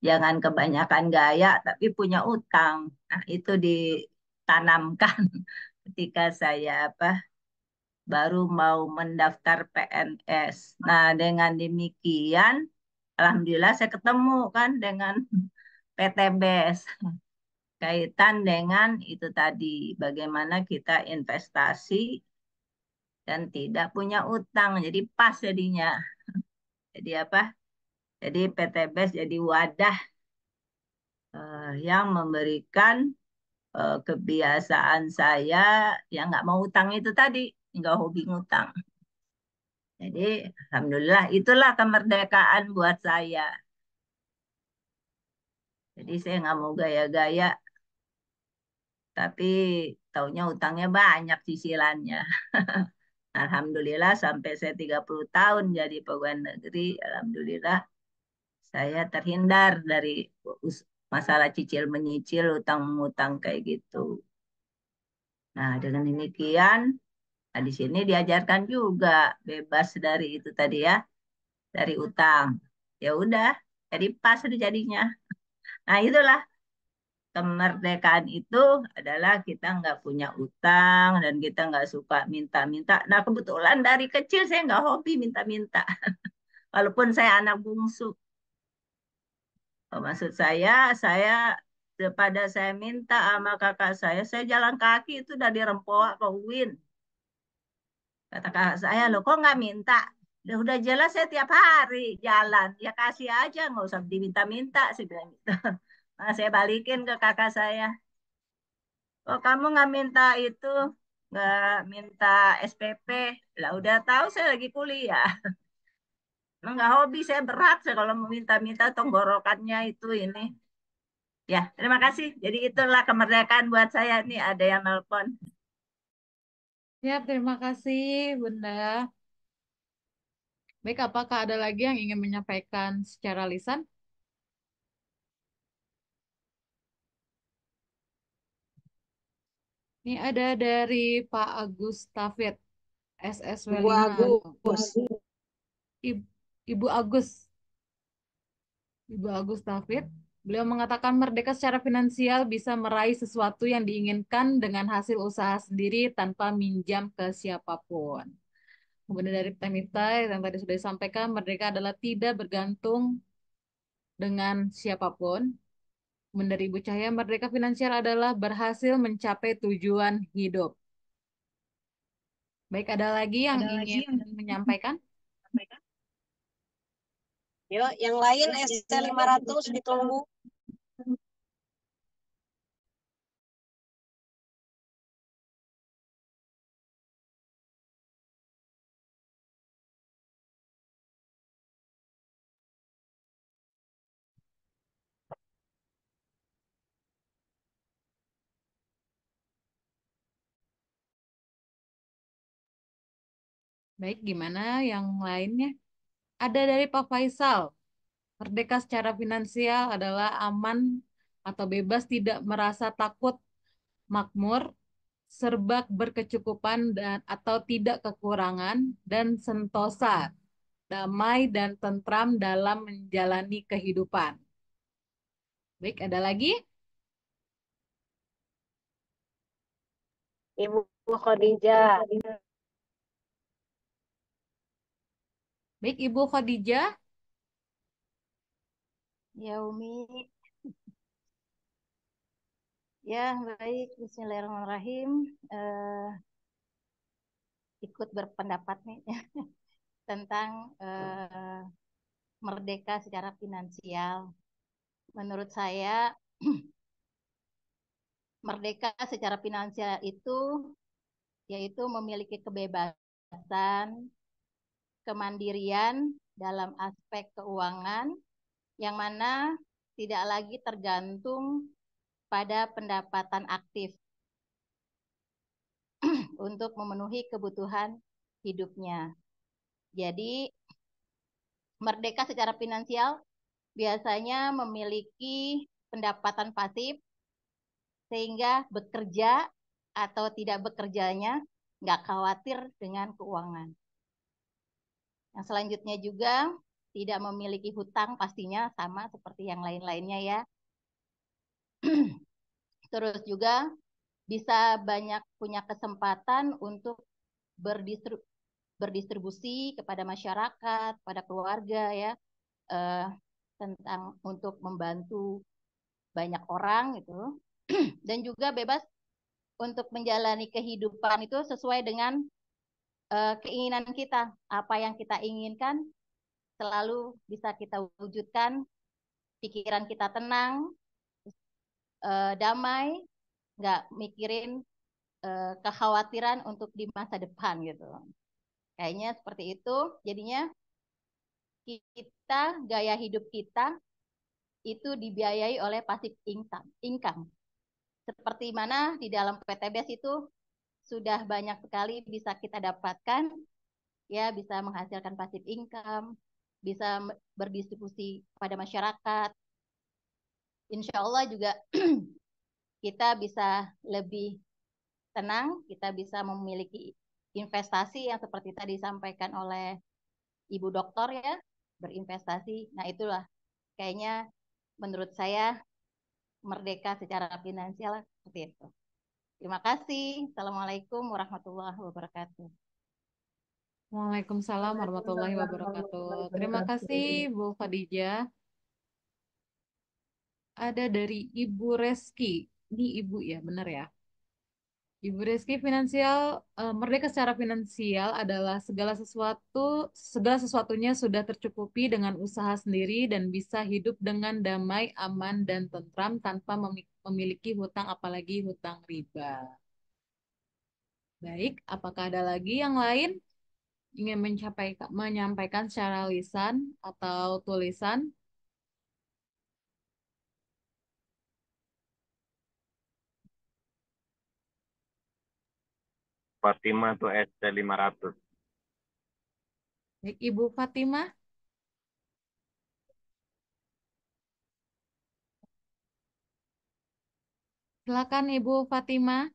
jangan kebanyakan gaya tapi punya utang. Nah, itu ditanamkan ketika saya baru mau mendaftar PNS. Nah, dengan demikian alhamdulillah saya ketemu kan dengan PTBS kaitan dengan itu tadi bagaimana kita investasi dan tidak punya utang. Jadi pas jadinya. Jadi Jadi PTBS jadi wadah yang memberikan kebiasaan saya yang nggak mau utang itu tadi, nggak hobi ngutang. Jadi alhamdulillah itulah kemerdekaan buat saya. Jadi saya nggak mau gaya-gaya, tapi taunya utangnya banyak cicilannya. Alhamdulillah sampai saya 30 tahun jadi pegawai negeri, alhamdulillah saya terhindar dari masalah cicil menyicil, utang mengutang kayak gitu. Nah, dengan demikian, nah di sini diajarkan juga bebas dari itu tadi ya, dari utang. ya udah, jadi pas jadinya. Nah itulah kemerdekaan itu adalah kita nggak punya utang dan kita nggak suka minta-minta. Nah kebetulan dari kecil saya nggak hobi minta-minta, walaupun saya anak bungsu. Maksud saya daripada saya minta sama kakak saya jalan kaki itu dari Rempoa ke UIN. Kata kakak saya, loh kok nggak minta? Udah jelas saya tiap hari jalan, ya kasih aja, nggak usah diminta-minta, sih bilang gitu. Nah, saya balikin ke kakak saya, oh kamu nggak minta itu, nggak minta SPP, lah udah tahu saya lagi kuliah. Nggak hobi, saya berat saya kalau mau minta-minta tenggorokannya itu ini. Ya, terima kasih. Jadi itulah kemerdekaan buat saya. Nih ada yang nelpon. Ya, terima kasih, Bunda. Baik, apakah ada lagi yang ingin menyampaikan secara lisan? Ini ada dari Pak Agus Tafid, SSW Ibu 5. Agus. Ibu Agus. Ibu Agus Tafid. Beliau mengatakan merdeka secara finansial bisa meraih sesuatu yang diinginkan dengan hasil usaha sendiri tanpa minjam ke siapapun. Kemudian dari Temita yang tadi sudah disampaikan, merdeka adalah tidak bergantung dengan siapapun. Kemudian dari Ibu Cahaya, merdeka finansial adalah berhasil mencapai tujuan hidup. Baik, ada lagi yang ingin menyampaikan? Yuk, yang lain ST 500 ditunggu. Baik, gimana yang lainnya? Ada dari Pak Faisal. Merdeka secara finansial adalah aman atau bebas, tidak merasa takut, makmur, serba berkecukupan dan atau tidak kekurangan, dan sentosa, damai dan tentram dalam menjalani kehidupan. Baik, ada lagi? Ibu Khadijah. Baik, Ibu Khadijah. Ya, Umi. Ya, baik. Bismillahirrahmanirrahim. Ikut berpendapat nih tentang merdeka secara finansial. Menurut saya, merdeka secara finansial itu yaitu memiliki kebebasan, kemandirian dalam aspek keuangan, yang mana tidak lagi tergantung pada pendapatan aktif untuk memenuhi kebutuhan hidupnya. Jadi, merdeka secara finansial biasanya memiliki pendapatan pasif, sehingga bekerja atau tidak bekerjanya nggak khawatir dengan keuangan. Yang selanjutnya juga tidak memiliki hutang, pastinya sama seperti yang lain-lainnya ya. Terus juga bisa banyak punya kesempatan untuk berdistribusi kepada masyarakat, pada keluarga ya, tentang untuk membantu banyak orang gitu. Dan juga bebas untuk menjalani kehidupan itu sesuai dengan keinginan kita. Apa yang kita inginkan selalu bisa kita wujudkan, pikiran kita tenang, damai, nggak mikirin kekhawatiran untuk di masa depan gitu. Kayaknya seperti itu. Jadinya kita, gaya hidup kita itu dibiayai oleh passive income. Seperti mana di dalam PTBS itu sudah banyak sekali bisa kita dapatkan, ya, bisa menghasilkan passive income, bisa berdistribusi pada masyarakat. Insya Allah juga kita bisa lebih tenang, kita bisa memiliki investasi yang seperti tadi disampaikan oleh Ibu Doktor ya, berinvestasi. Nah, itulah kayaknya menurut saya merdeka secara finansial seperti itu. Terima kasih. Assalamualaikum warahmatullahi wabarakatuh. Waalaikumsalam warahmatullahi wabarakatuh. Terima kasih Bu Khadijah. Ada dari Ibu Reski. Ini Ibu ya, benar ya? Ibu Reski, merdeka secara finansial adalah segala sesuatunya sudah tercukupi dengan usaha sendiri dan bisa hidup dengan damai, aman, dan tentram tanpa memiliki hutang, apalagi hutang riba. Baik, apakah ada lagi yang lain ingin menyampaikan secara lisan atau tulisan? Fatima tuh SD 500. Baik, Ibu Fatimah. Silakan Ibu Fatimah.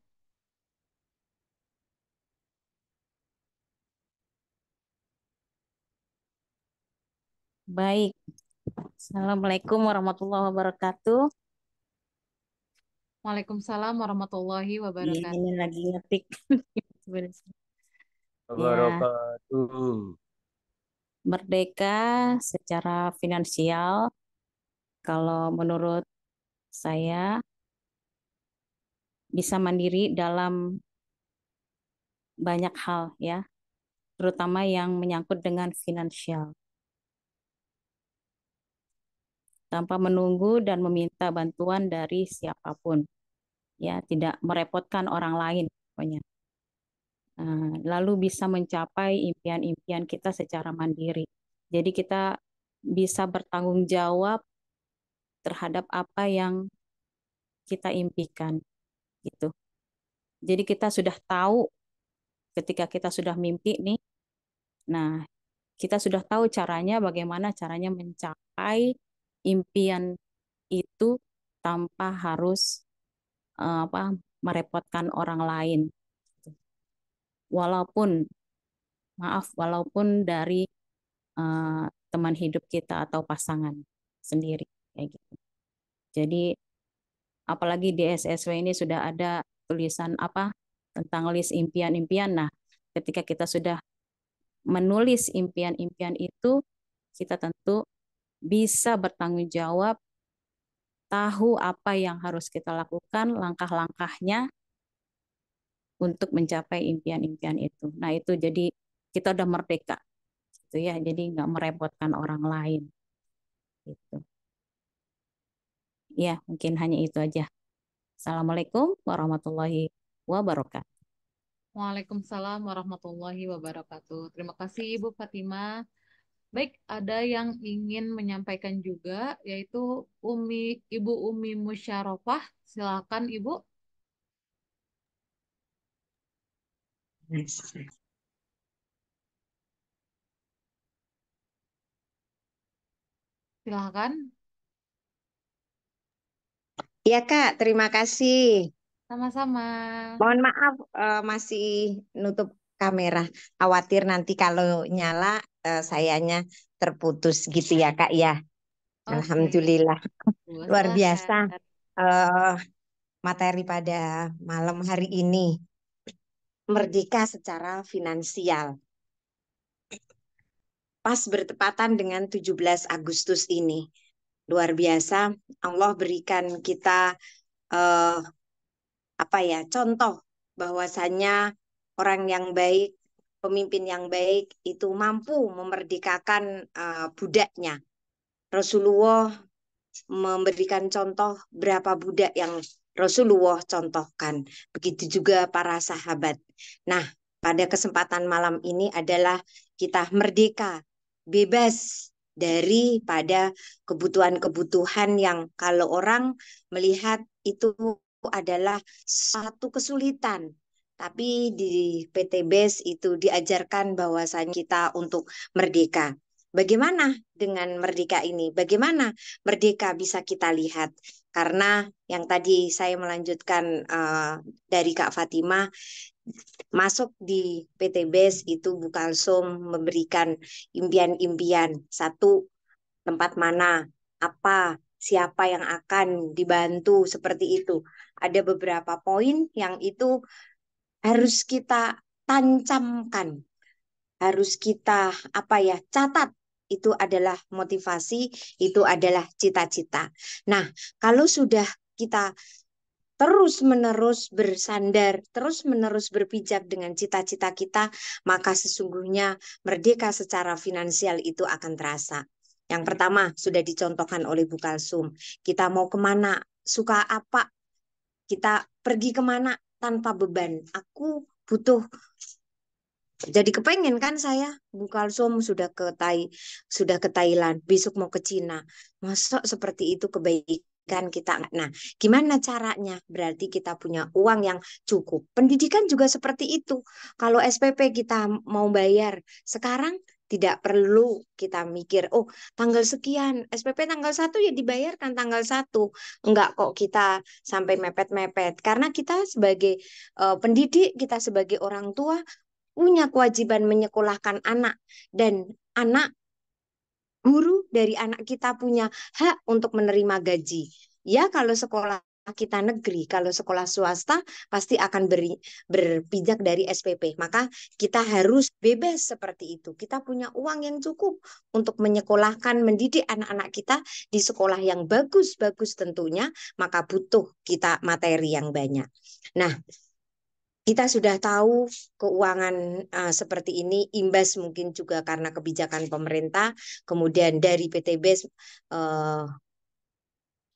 Baik. Assalamualaikum warahmatullahi wabarakatuh. Waalaikumsalam warahmatullahi Iya, wabarakatuh. ini lagi ngetik. Ya, Wabarakatuh. merdeka secara finansial, kalau menurut saya bisa mandiri dalam banyak hal ya, terutama yang menyangkut dengan finansial. Tanpa menunggu dan meminta bantuan dari siapapun. Ya, tidak merepotkan orang lain pokoknya. Lalu bisa mencapai impian-impian kita secara mandiri. Jadi kita bisa bertanggung jawab terhadap apa yang kita impikan gitu. Jadi kita sudah tahu ketika kita sudah mimpi nih. Nah, kita sudah tahu bagaimana caranya mencapai impian itu tanpa harus merepotkan orang lain. Walaupun dari teman hidup kita atau pasangan sendiri kayak gitu. Jadi apalagi di SSW ini sudah ada tulisan tentang list impian-impian. Nah, ketika kita sudah menulis impian-impian itu, kita tentu bisa bertanggung jawab, tahu apa yang harus kita lakukan, langkah-langkahnya untuk mencapai impian-impian itu. Nah, itu jadi kita udah merdeka gitu ya, jadi nggak merepotkan orang lain gitu. Ya, mungkin hanya itu aja. Assalamualaikum warahmatullahi wabarakatuh. Waalaikumsalam warahmatullahi wabarakatuh. Terima kasih Ibu Fatimah. Baik, ada yang ingin menyampaikan juga, yaitu Ibu Umi Musyarofah. Silakan Ibu. Silakan. Iya Kak, terima kasih. Sama-sama. Mohon maaf masih nutup kamera. Khawatir nanti kalau nyala sayanya terputus gitu ya Kak ya. Oke. Alhamdulillah. Luar biasa Silakan. materi pada malam hari ini. Merdeka secara finansial. Pas bertepatan dengan 17 Agustus ini. Luar biasa Allah berikan kita contoh bahwasannya orang yang baik, pemimpin yang baik itu mampu memerdekakan budaknya. Rasulullah memberikan contoh berapa budak yang Rasulullah contohkan. Begitu juga para sahabat. Nah, pada kesempatan malam ini adalah kita merdeka, bebas daripada kebutuhan-kebutuhan yang kalau orang melihat itu adalah satu kesulitan. Tapi di PTBes itu diajarkan bahwasanya kita untuk merdeka. Bagaimana dengan merdeka ini? Bagaimana merdeka bisa kita lihat? Karena yang tadi saya melanjutkan dari Kak Fatimah, masuk di PTBS itu Bu Kalsum memberikan impian-impian. Satu, tempat mana, apa, siapa yang akan dibantu seperti itu. Ada beberapa poin yang itu harus kita tancapkan, harus kita catat. Itu adalah motivasi, itu adalah cita-cita. Nah, kalau sudah kita terus-menerus bersandar, terus-menerus berpijak dengan cita-cita kita, maka sesungguhnya merdeka secara finansial itu akan terasa. Yang pertama sudah dicontohkan oleh Bu Kalsum. Kita mau kemana, suka apa, kita pergi kemana tanpa beban. Aku butuh, jadi kepengen kan saya, Bu Kalsum sudah ke Thailand, besok mau ke Cina. Masa seperti itu kebaikan kita. Nah, gimana caranya? Berarti kita punya uang yang cukup. Pendidikan juga seperti itu. Kalau SPP kita mau bayar sekarang, tidak perlu kita mikir, oh tanggal sekian, SPP tanggal 1 ya dibayarkan tanggal 1. Enggak kok kita sampai mepet-mepet. Karena kita sebagai pendidik, kita sebagai orang tua, punya kewajiban menyekolahkan anak, dan guru dari anak kita punya hak untuk menerima gaji. Ya, kalau sekolah kita negeri, kalau sekolah swasta pasti akan berpijak dari SPP. Maka kita harus bebas seperti itu. Kita punya uang yang cukup untuk menyekolahkan, mendidik anak-anak kita di sekolah yang bagus-bagus tentunya, maka butuh kita materi yang banyak. Nah, kita sudah tahu keuangan seperti ini, imbas mungkin juga karena kebijakan pemerintah, kemudian dari PTBS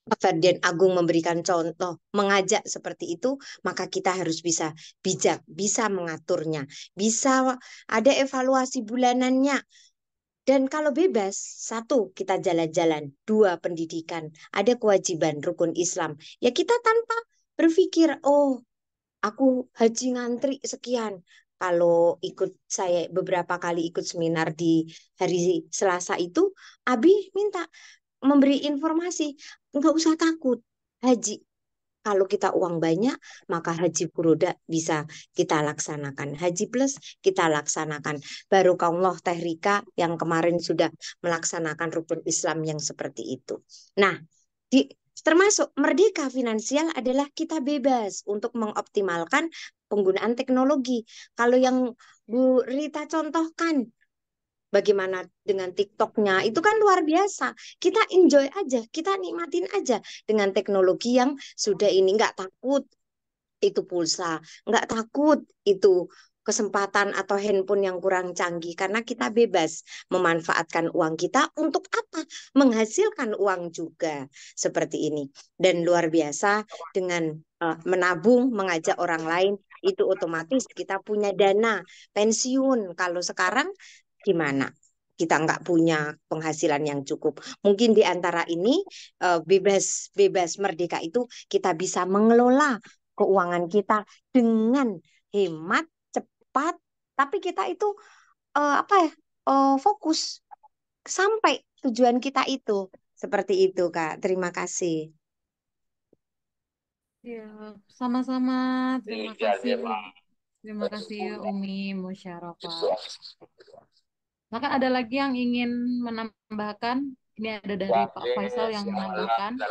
Ferdian Agung memberikan contoh, mengajak seperti itu, maka kita harus bisa bijak, bisa mengaturnya, bisa ada evaluasi bulanannya. Dan kalau bebas, satu, kita jalan-jalan, dua, pendidikan, ada kewajiban rukun Islam. Ya kita tanpa berpikir, oh aku haji ngantri sekian. Kalau saya beberapa kali ikut seminar di hari Selasa itu, Abi minta memberi informasi, nggak usah takut. Haji, kalau kita uang banyak, maka haji furoda bisa kita laksanakan. Haji plus kita laksanakan. Barokallah Teh Rika yang kemarin sudah melaksanakan rukun Islam yang seperti itu. Nah, termasuk merdeka finansial adalah kita bebas untuk mengoptimalkan penggunaan teknologi. Kalau yang Bu Rita contohkan, bagaimana dengan TikToknya, itu kan luar biasa. Kita enjoy aja, kita nikmatin aja dengan teknologi yang sudah ini. Nggak takut itu pulsa, nggak takut itu kesempatan atau handphone yang kurang canggih, karena kita bebas memanfaatkan uang kita untuk apa? Menghasilkan uang juga seperti ini. Dan luar biasa dengan menabung, mengajak orang lain, itu otomatis kita punya dana pensiun. Kalau sekarang gimana? Kita nggak punya penghasilan yang cukup. Mungkin di antara ini bebas merdeka itu kita bisa mengelola keuangan kita dengan hemat, cepat, tapi kita itu fokus sampai tujuan kita itu. Seperti itu, Kak. Terima kasih. Ya, sama-sama. Terima kasih. Terima kasih Umi Musyarofa. Maka ada lagi yang ingin menambahkan? Ini ada dari Pak Faisal yang menambahkan.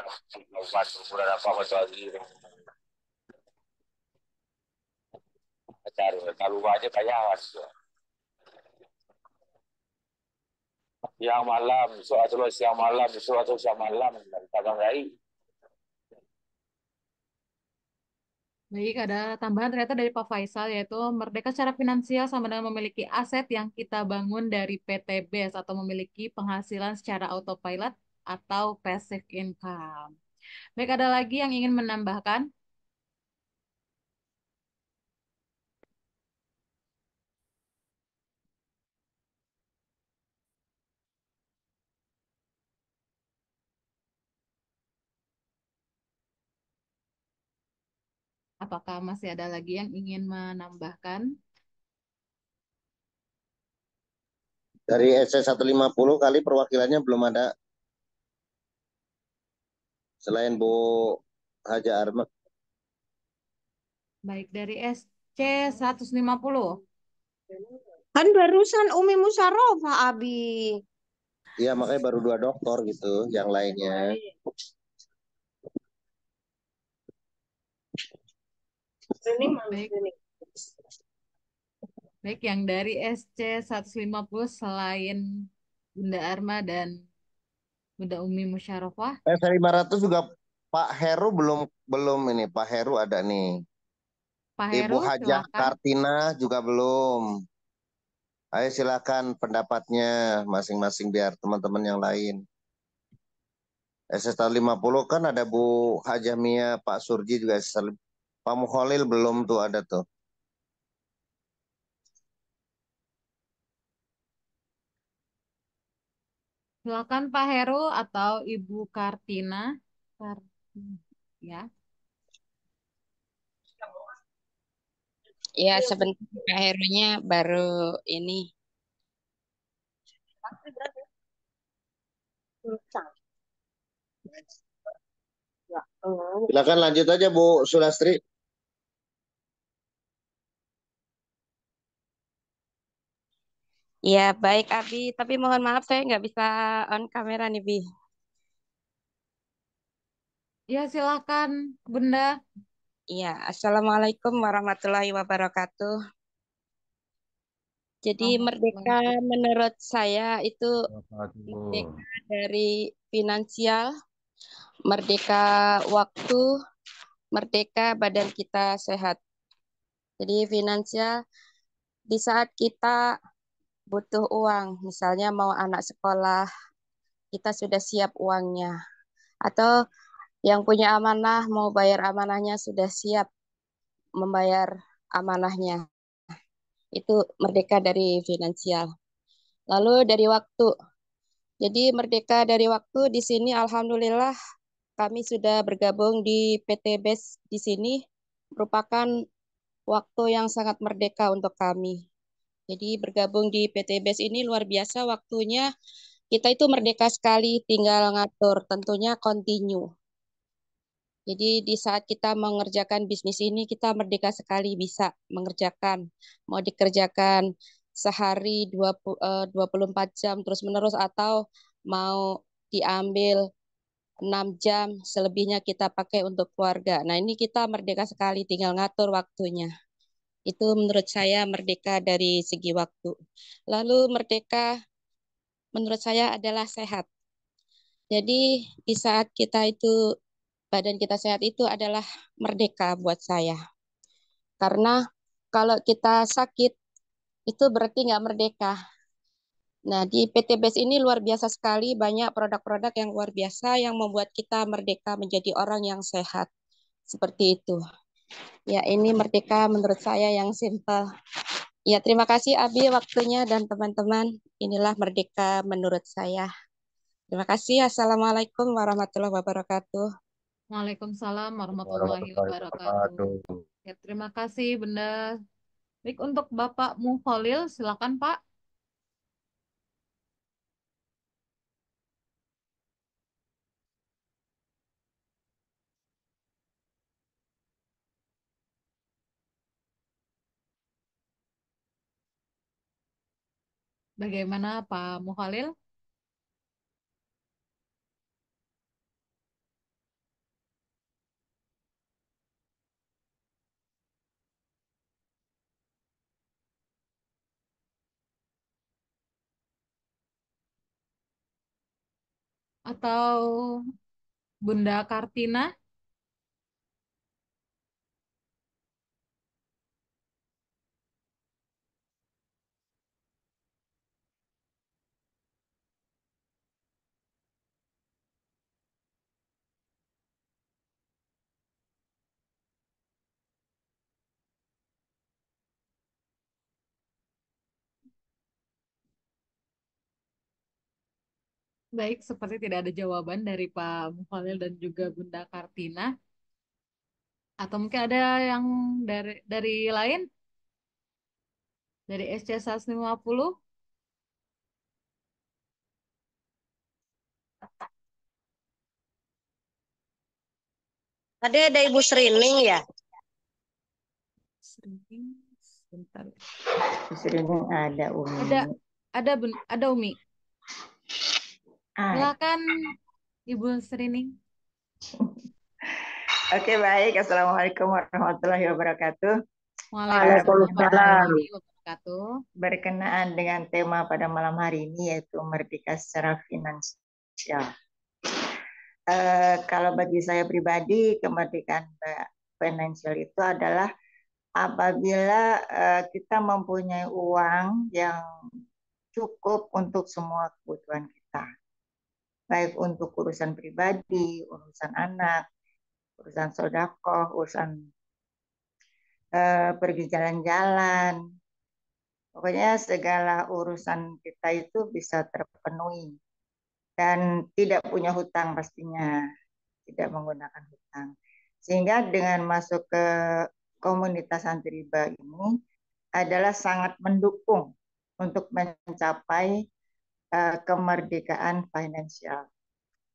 Siang malam, siang malam, siang malam, kadang Baik, ada tambahan ternyata dari Pak Faisal, yaitu merdeka secara finansial sama dengan memiliki aset yang kita bangun dari PTBS atau memiliki penghasilan secara autopilot atau passive income. Baik, ada lagi yang ingin menambahkan? Apakah masih ada lagi yang ingin menambahkan? Dari SC 150 kali perwakilannya belum ada. Selain Bu Haja Arma. Baik, dari SC SC 150. Kan barusan Umi Musyarofa, Abi. Iya, makanya baru 2 doktor gitu, yang lainnya. Baik. Baik, yang dari SC 150 selain Bunda Arma dan Bunda Umi Musyarofa. SC 500 juga Pak Heru belum belum ini, Pak Heru ada nih. Pak Ibu Heru, Hajah silakan. Kartina juga belum. Ayo silakan pendapatnya masing-masing biar teman-teman yang lain. SC 150 kan ada Bu Hajah Mia, Pak Surji juga SC 150. Pak Mukholil belum tuh ada tuh. Silakan Pak Heru atau Ibu Kartina. Ya. Ya, sebentar Kak Herunya baru ini. Silakan lanjut aja Bu Sulastri. Ya, baik Abi. Tapi mohon maaf saya nggak bisa on kamera nih, Bi. Ya, silakan Bunda. Iya, Assalamualaikum warahmatullahi wabarakatuh. Jadi merdeka menurut saya itu merdeka dari finansial, merdeka waktu, merdeka badan kita sehat. Jadi finansial di saat kita butuh uang, misalnya mau anak sekolah, kita sudah siap uangnya. Atau yang punya amanah mau bayar amanahnya sudah siap membayar amanahnya. Itu merdeka dari finansial. Lalu dari waktu. Jadi merdeka dari waktu di sini alhamdulillah kami sudah bergabung di PT BES di sini merupakan waktu yang sangat merdeka untuk kami. Jadi bergabung di PT BES ini luar biasa waktunya. Kita itu merdeka sekali, tinggal ngatur, tentunya continue. Jadi di saat kita mengerjakan bisnis ini, kita merdeka sekali bisa mengerjakan. Mau dikerjakan sehari 24 jam terus-menerus atau mau diambil 6 jam, selebihnya kita pakai untuk keluarga. Nah ini kita merdeka sekali, tinggal ngatur waktunya. Itu menurut saya merdeka dari segi waktu. Lalu merdeka menurut saya adalah sehat. Jadi di saat kita itu badan kita sehat itu adalah merdeka buat saya. Karena kalau kita sakit itu berarti nggak merdeka. Nah di PT BES ini luar biasa sekali, banyak produk-produk yang luar biasa yang membuat kita merdeka menjadi orang yang sehat. Seperti itu. Ya ini merdeka menurut saya yang simpel. Ya terima kasih Abi waktunya dan teman-teman. Inilah merdeka menurut saya. Terima kasih. Assalamualaikum warahmatullahi wabarakatuh. Waalaikumsalam warahmatullahi wabarakatuh. Ya, terima kasih Bunda. Baik, untuk Bapak Mukholil, silakan Pak. Bagaimana Pak Mukholil? Atau Bunda Kartina? Baik, seperti tidak ada jawaban dari Pak Mukholil dan juga Bunda Kartina. Atau mungkin ada yang dari lain? Dari SC 150? Tadi ada Ibu Serining ya? Sering. Sebentar. Sering ada Umi. Ada Umi. Silakan Ibu Serining. Oke, baik. Assalamualaikum warahmatullahi wabarakatuh. Waalaikumsalam warahmatullahi wabarakatuh. Berkenaan dengan tema pada malam hari ini yaitu merdeka secara finansial. Kalau bagi saya pribadi, kemerdekaan finansial itu adalah apabila kita mempunyai uang yang cukup untuk semua kebutuhan kita. Baik untuk urusan pribadi, urusan anak, urusan sedekah, urusan pergi jalan-jalan. Pokoknya segala urusan kita itu bisa terpenuhi. Dan tidak punya hutang pastinya, tidak menggunakan hutang. Sehingga dengan masuk ke komunitas anti riba ini adalah sangat mendukung untuk mencapai kemerdekaan finansial.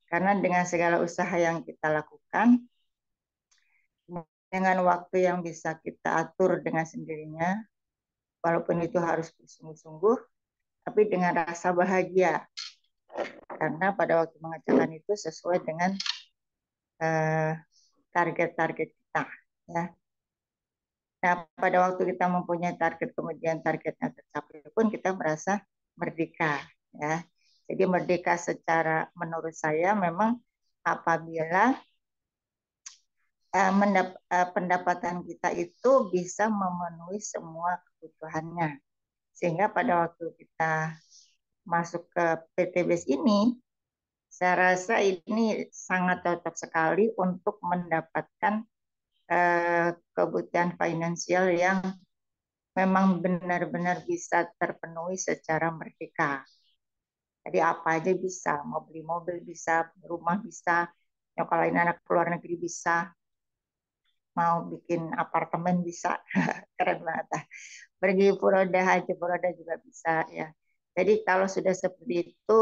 Karena dengan segala usaha yang kita lakukan, dengan waktu yang bisa kita atur dengan sendirinya, walaupun itu harus bersungguh-sungguh, tapi dengan rasa bahagia. Karena pada waktu mengerjakan itu sesuai dengan target-target kita. Ya. Nah, pada waktu kita mempunyai target, kemudian targetnya tercapai pun kita merasa merdeka. Ya. Jadi merdeka secara menurut saya memang apabila pendapatan kita itu bisa memenuhi semua kebutuhannya. Sehingga pada waktu kita masuk ke PTBS ini, saya rasa ini sangat cocok sekali untuk mendapatkan kebutuhan finansial yang memang benar-benar bisa terpenuhi secara merdeka. Jadi apa aja bisa, mau beli mobil bisa, rumah bisa, nyokolain anak keluar negeri bisa, mau bikin apartemen bisa, keren banget. Pergi furoda, haji furoda juga bisa ya. Jadi kalau sudah seperti itu,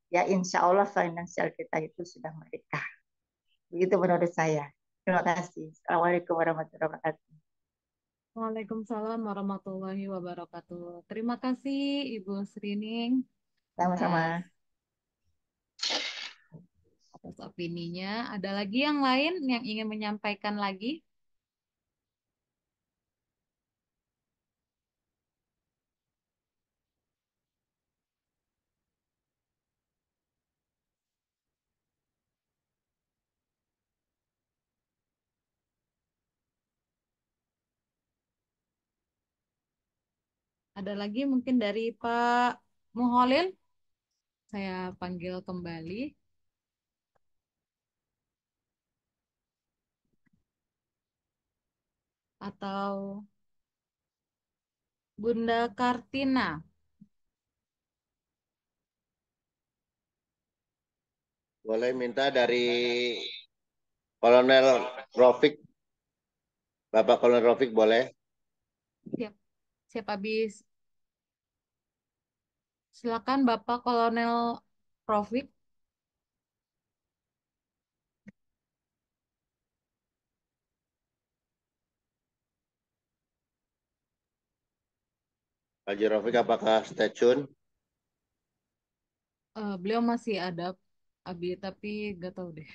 ya insya Allah finansial kita itu sudah merdeka. Begitu menurut saya. Terima kasih. Assalamualaikum warahmatullahi wabarakatuh. Waalaikumsalam warahmatullahi wabarakatuh. Terima kasih Ibu Serining. Sama-sama. Atas opininya. Ada lagi yang lain yang ingin menyampaikan lagi? Ada lagi mungkin dari Pak Muholil? Saya panggil kembali. Atau Bunda Kartina? Boleh minta dari Kolonel Rofik. Bapak Kolonel Rofik boleh? Siap habis. Silakan Bapak Kolonel Rofik. Haji Rofik apakah stay tune? Beliau masih ada, Abi, tapi gak tahu deh.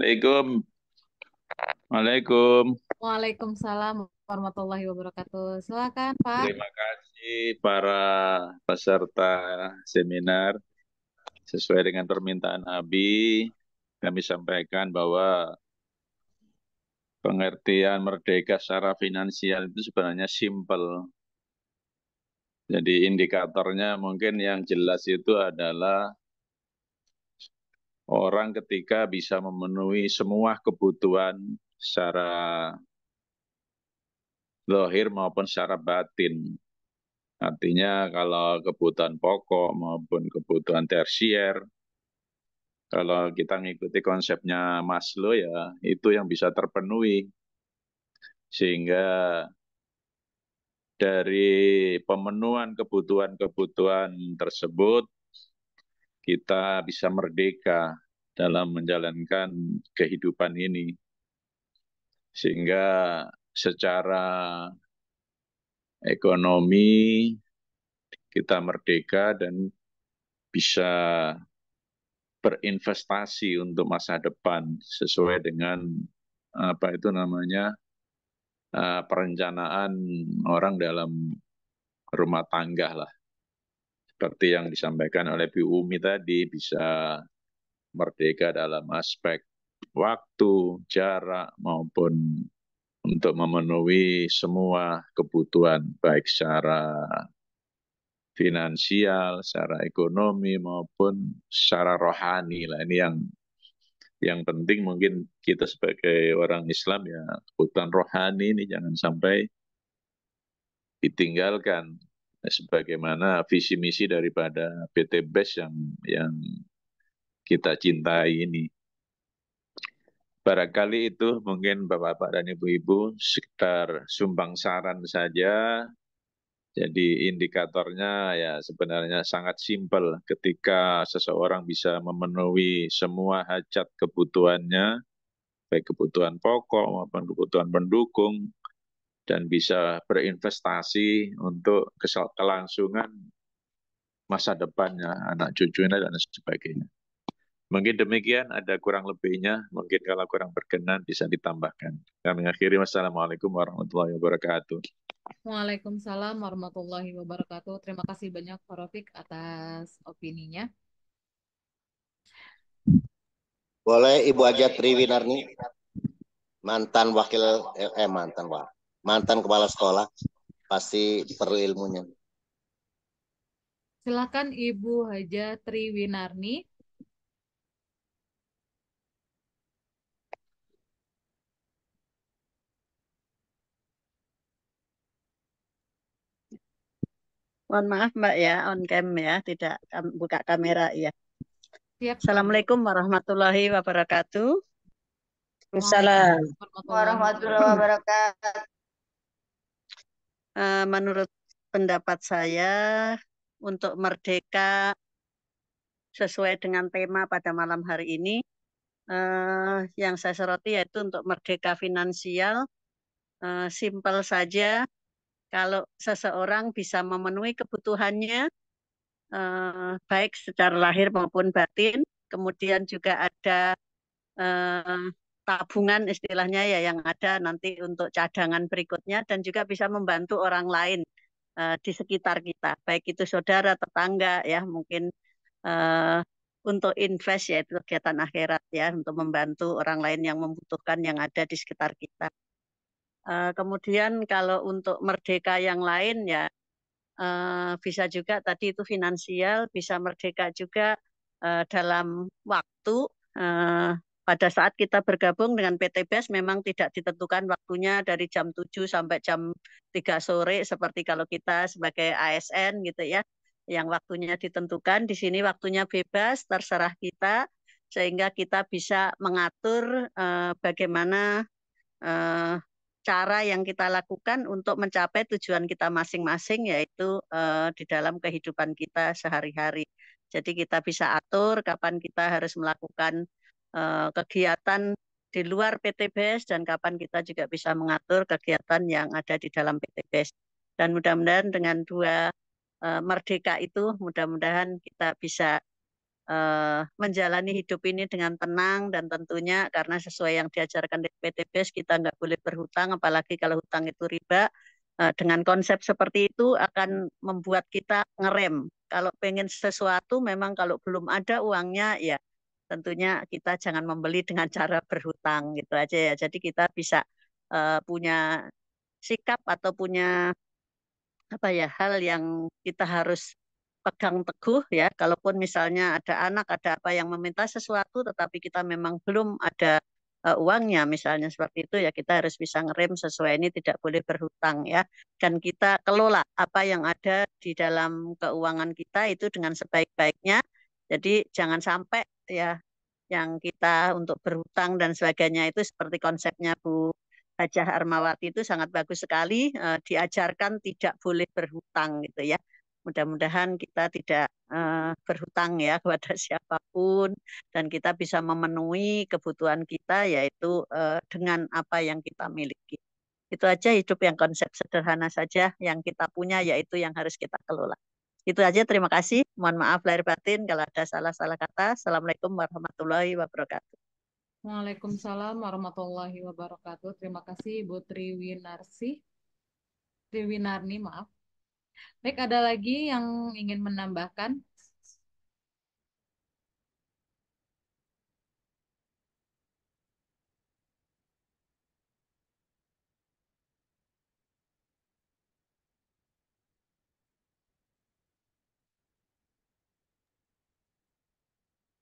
Assalamualaikum. Waalaikumsalam. Waalaikumsalam warahmatullahi wabarakatuh. Silakan Pak. Terima kasih para peserta seminar. Sesuai dengan permintaan Abi, kami sampaikan bahwa pengertian merdeka secara finansial itu sebenarnya simpel. Jadi indikatornya mungkin yang jelas itu adalah orang ketika bisa memenuhi semua kebutuhan secara zahir maupun secara batin. Artinya kalau kebutuhan pokok maupun kebutuhan tersier, kalau kita mengikuti konsepnya Maslow ya itu yang bisa terpenuhi. Sehingga dari pemenuhan kebutuhan-kebutuhan tersebut kita bisa merdeka dalam menjalankan kehidupan ini. Sehingga secara ekonomi kita merdeka dan bisa berinvestasi untuk masa depan sesuai dengan apa itu namanya perencanaan orang dalam rumah tangga lah. Seperti yang disampaikan oleh Bu Umi tadi, bisa merdeka dalam aspek waktu, jarak, maupun untuk memenuhi semua kebutuhan, baik secara finansial, secara ekonomi, maupun secara rohani. Lah, ini yang penting mungkin kita sebagai orang Islam ya, kebutuhan rohani ini jangan sampai ditinggalkan. Sebagaimana visi misi daripada PT BES yang kita cintai ini. Barangkali itu mungkin Bapak-Bapak dan Ibu-Ibu sekitar sumbang saran saja. Jadi indikatornya ya sebenarnya sangat simpel. Ketika seseorang bisa memenuhi semua hajat kebutuhannya, baik kebutuhan pokok maupun kebutuhan pendukung, dan bisa berinvestasi untuk kelangsungan masa depannya, anak cucunya dan sebagainya. Mungkin demikian, ada kurang lebihnya. Mungkin kalau kurang berkenan bisa ditambahkan. Kami mengakhiri. Wassalamualaikum warahmatullahi wabarakatuh. Waalaikumsalam warahmatullahi wabarakatuh. Terima kasih banyak Pak Rafiq atas opininya. Boleh Ibu Haja Triwinarni, mantan kepala sekolah, pasti perlu ilmunya. Silakan Ibu Haja Triwinarni. Mohon maaf Mbak ya, on cam ya, tidak buka kamera ya. Siap, Assalamualaikum warahmatullahi wabarakatuh. Assalamualaikum warahmatullahi wabarakatuh. Menurut pendapat saya, untuk merdeka sesuai dengan tema pada malam hari ini, yang saya soroti yaitu untuk merdeka finansial, simpel saja. Kalau seseorang bisa memenuhi kebutuhannya, baik secara lahir maupun batin, kemudian juga ada tabungan istilahnya ya yang ada nanti untuk cadangan berikutnya, dan juga bisa membantu orang lain di sekitar kita, baik itu saudara, tetangga ya, mungkin untuk invest yaitu kegiatan akhirat ya, untuk membantu orang lain yang membutuhkan yang ada di sekitar kita. Kemudian kalau untuk merdeka yang lain ya bisa juga tadi itu finansial, bisa merdeka juga dalam waktu. Pada saat kita bergabung dengan PT BES memang tidak ditentukan waktunya dari jam 7 sampai jam 3 sore seperti kalau kita sebagai ASN gitu ya, yang waktunya ditentukan. Di sini waktunya bebas, terserah kita, sehingga kita bisa mengatur bagaimana cara yang kita lakukan untuk mencapai tujuan kita masing-masing, yaitu di dalam kehidupan kita sehari-hari. Jadi kita bisa atur kapan kita harus melakukan kegiatan di luar PT BES dan kapan kita juga bisa mengatur kegiatan yang ada di dalam PT BES. Dan mudah-mudahan dengan dua merdeka itu, mudah-mudahan kita bisa menjalani hidup ini dengan tenang, dan tentunya karena sesuai yang diajarkan di PT BES kita nggak boleh berhutang, apalagi kalau hutang itu riba. Dengan konsep seperti itu akan membuat kita ngerem. Kalau pengen sesuatu memang kalau belum ada uangnya ya tentunya kita jangan membeli dengan cara berhutang gitu aja ya. Jadi kita bisa punya sikap atau punya apa ya, hal yang kita harus pegang teguh ya. Kalaupun misalnya ada anak, ada apa yang meminta sesuatu tetapi kita memang belum ada uangnya misalnya seperti itu ya, kita harus bisa ngerem sesuai ini, tidak boleh berhutang ya. Dan kita kelola apa yang ada di dalam keuangan kita itu dengan sebaik-baiknya. Jadi jangan sampai ya yang kita untuk berhutang dan sebagainya itu seperti konsepnya Bu Hajah Armawati itu sangat bagus sekali, diajarkan tidak boleh berhutang gitu ya. Mudah-mudahan kita tidak berhutang ya kepada siapapun, dan kita bisa memenuhi kebutuhan kita yaitu dengan apa yang kita miliki. Itu aja, hidup yang konsep sederhana saja yang kita punya, yaitu yang harus kita kelola. Itu aja, terima kasih. Mohon maaf lahir batin kalau ada salah-salah kata. Assalamualaikum warahmatullahi wabarakatuh. Waalaikumsalam warahmatullahi wabarakatuh. Terima kasih Ibu Triwinarni, maaf. Baik, ada lagi yang ingin menambahkan?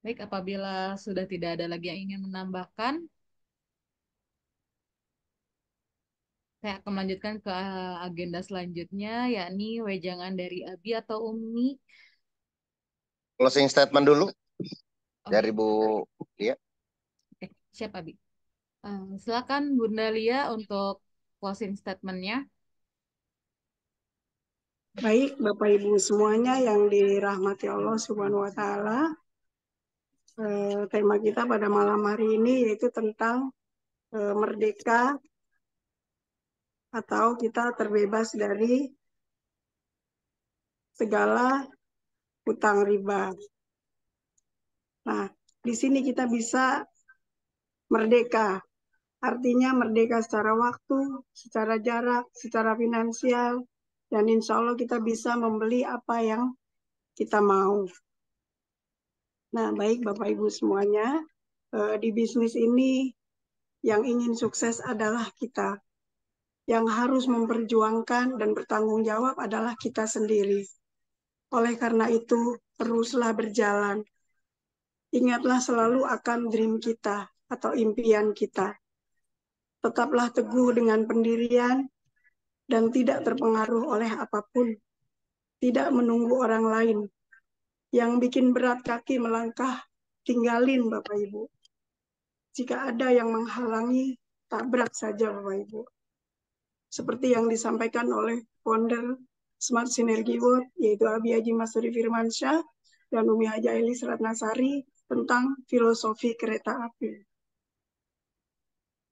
Baik, apabila sudah tidak ada lagi yang ingin menambahkan, saya akan melanjutkan ke agenda selanjutnya, yakni wejangan dari Abi atau Umi. Closing statement dulu dari Bu Lia. Oke, siap Abi. Silakan Bunda Lia untuk closing statement-nya. Baik, Bapak Ibu semuanya yang dirahmati Allah Subhanahu wa Ta'ala. Tema kita pada malam hari ini yaitu tentang merdeka atau kita terbebas dari segala hutang riba. Nah, di sini kita bisa merdeka. Artinya merdeka secara waktu, secara jarak, secara finansial, dan insya Allah kita bisa membeli apa yang kita mau. Nah, baik Bapak Ibu semuanya, di bisnis ini yang ingin sukses adalah kita. Yang harus memperjuangkan dan bertanggung jawab adalah kita sendiri. Oleh karena itu, teruslah berjalan. Ingatlah selalu akan dream kita atau impian kita. Tetaplah teguh dengan pendirian dan tidak terpengaruh oleh apapun. Tidak menunggu orang lain. Yang bikin berat kaki melangkah, tinggalin Bapak Ibu. Jika ada yang menghalangi, tabrak saja Bapak Ibu. Seperti yang disampaikan oleh founder Smart Synergy World, yaitu Abi Haji Masuri Firmansyah dan Umi Haja Elis Ratnasari tentang filosofi kereta api.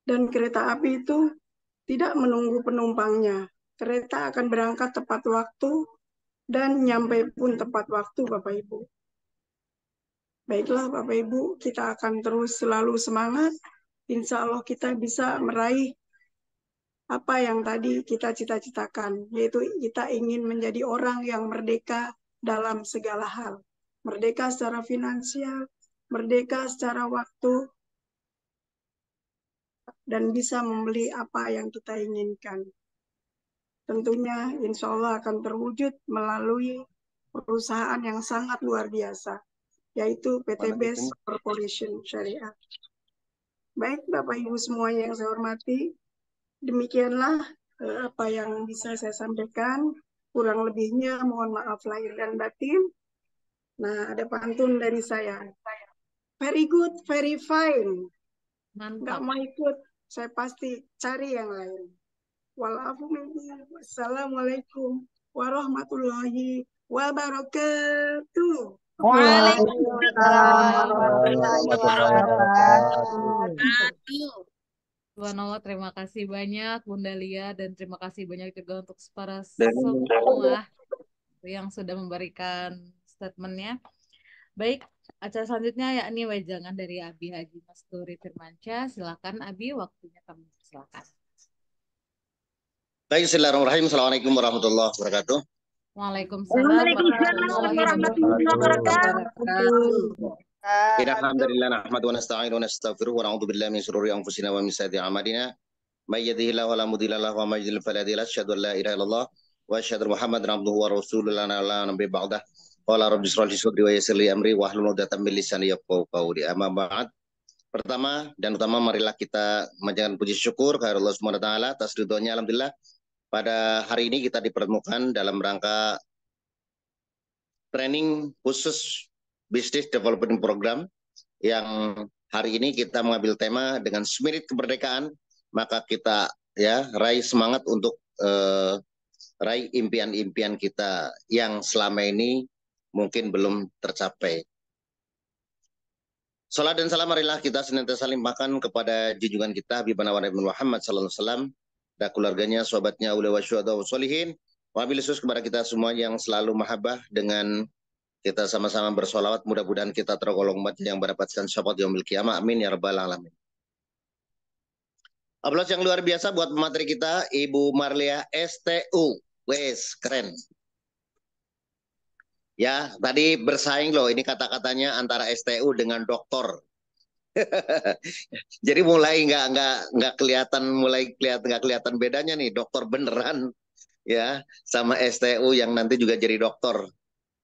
Dan kereta api itu tidak menunggu penumpangnya. Kereta akan berangkat tepat waktu dan nyampe pun tepat waktu Bapak Ibu. Baiklah Bapak Ibu, kita akan terus selalu semangat. Insya Allah kita bisa meraih apa yang tadi kita cita-citakan, yaitu kita ingin menjadi orang yang merdeka dalam segala hal. Merdeka secara finansial, merdeka secara waktu, dan bisa membeli apa yang kita inginkan. Tentunya insya Allah akan terwujud melalui perusahaan yang sangat luar biasa, yaitu PTBS Corporation Syariah. Baik Bapak Ibu semuanya yang saya hormati, demikianlah apa yang bisa saya sampaikan. Kurang lebihnya mohon maaf lahir dan batin. Nah, ada pantun dari saya. Very good, very fine. Nggak mau ikut, saya pasti cari yang lain. Wassalamualaikum warahmatullahi wabarakatuh. Waalaikumsalam warahmatullahi wabarakatuh. Subhanallah, terima kasih banyak Bunda Lia dan terima kasih banyak juga untuk para semua yang sudah memberikan statementnya. Baik, acara selanjutnya yakni wejangan dari Abi Haji Masuri Firmansyah. Silakan Abi, waktunya kami silakan. Baik, bismillahirrahmanirrahim. Assalamualaikum warahmatullahi wabarakatuh. Waalaikumsalam warahmatullahi wabarakatuh. Alhamdulillah nahmadu wa nasta'inu wa nastaghfiruh wa na'udzu billahi min shururi anfusina wa min sayyiati a'malina. May yahdihillahu fala mudilla lahu wa may yudlil fala hadiya lahu. Asyhadu an la ilaha illallah wa asyhadu Muhammadan abduhu wa rasuluhu la nabiyya ba'dah. Qala rabbi shrah li sadri wa yassir li amri wahlul 'uqdatam min lisani yafqahu qawli. Amma ba'd. Pertama dan utama marilah kita menjalankan puji syukur kepada Allah Subhanahu wa taala atas ridhonya. Alhamdulillah pada hari ini kita dipertemukan dalam rangka training khusus Business Development Program yang hari ini kita mengambil tema dengan spirit kemerdekaan, maka kita ya raih semangat untuk raih impian-impian kita yang selama ini mungkin belum tercapai. Salat dan salam marilah kita senantiasa limpahkan kepada junjungan kita Habibana wa Nabi Muhammad sallallahu alaihi wasallam dan keluarganya, sahabatnya, ulama syuhada wa sholihin. Wabil khusus kepada kita semua yang selalu mahabbah dengan kita sama-sama bersolawat. Mudah-mudahan kita tergolong umat yang mendapatkan syafaat yaumil qiyamah. Amin ya rabbal alamin. Aplaus yang luar biasa buat pemateri kita, Ibu Marlia STU. Wes, keren. Ya, tadi bersaing loh ini kata-katanya antara STU dengan doktor. Jadi mulai nggak kelihatan, nggak kelihatan bedanya nih, dokter beneran ya sama STU yang nanti juga jadi dokter.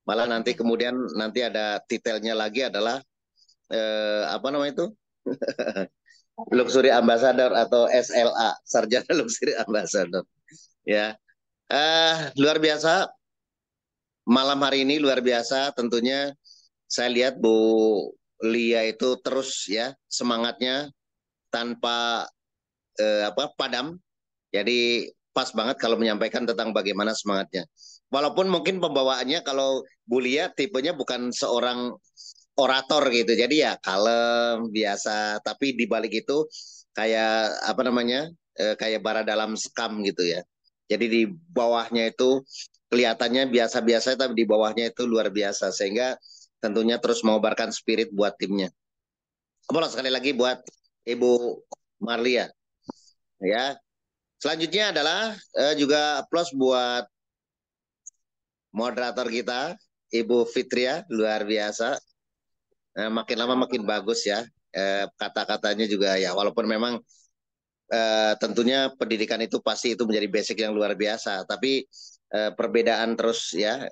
Malah nanti kemudian nanti ada titelnya lagi adalah apa namanya itu? Luxury Ambassador atau SLA, Sarjana Luxury Ambassador. Ya, luar biasa. Malam hari ini luar biasa. Tentunya saya lihat Bu Lia itu terus ya semangatnya tanpa padam. Jadi pas banget kalau menyampaikan tentang bagaimana semangatnya. Walaupun mungkin pembawaannya kalau Bu Lia tipenya bukan seorang orator gitu. Jadi ya kalem, biasa. Tapi di balik itu kayak apa namanya? Kayak bara dalam sekam gitu ya. Jadi di bawahnya itu kelihatannya biasa-biasa tapi di bawahnya itu luar biasa. Sehingga tentunya terus mengobarkan spirit buat timnya. Aplaus sekali lagi buat Ibu Marlia. Ya. Selanjutnya adalah juga aplaus buat moderator kita, Ibu Fitria, luar biasa. Makin lama makin bagus ya. Kata-katanya juga ya, walaupun memang tentunya pendidikan itu pasti itu menjadi basic yang luar biasa. Tapi perbedaan terus ya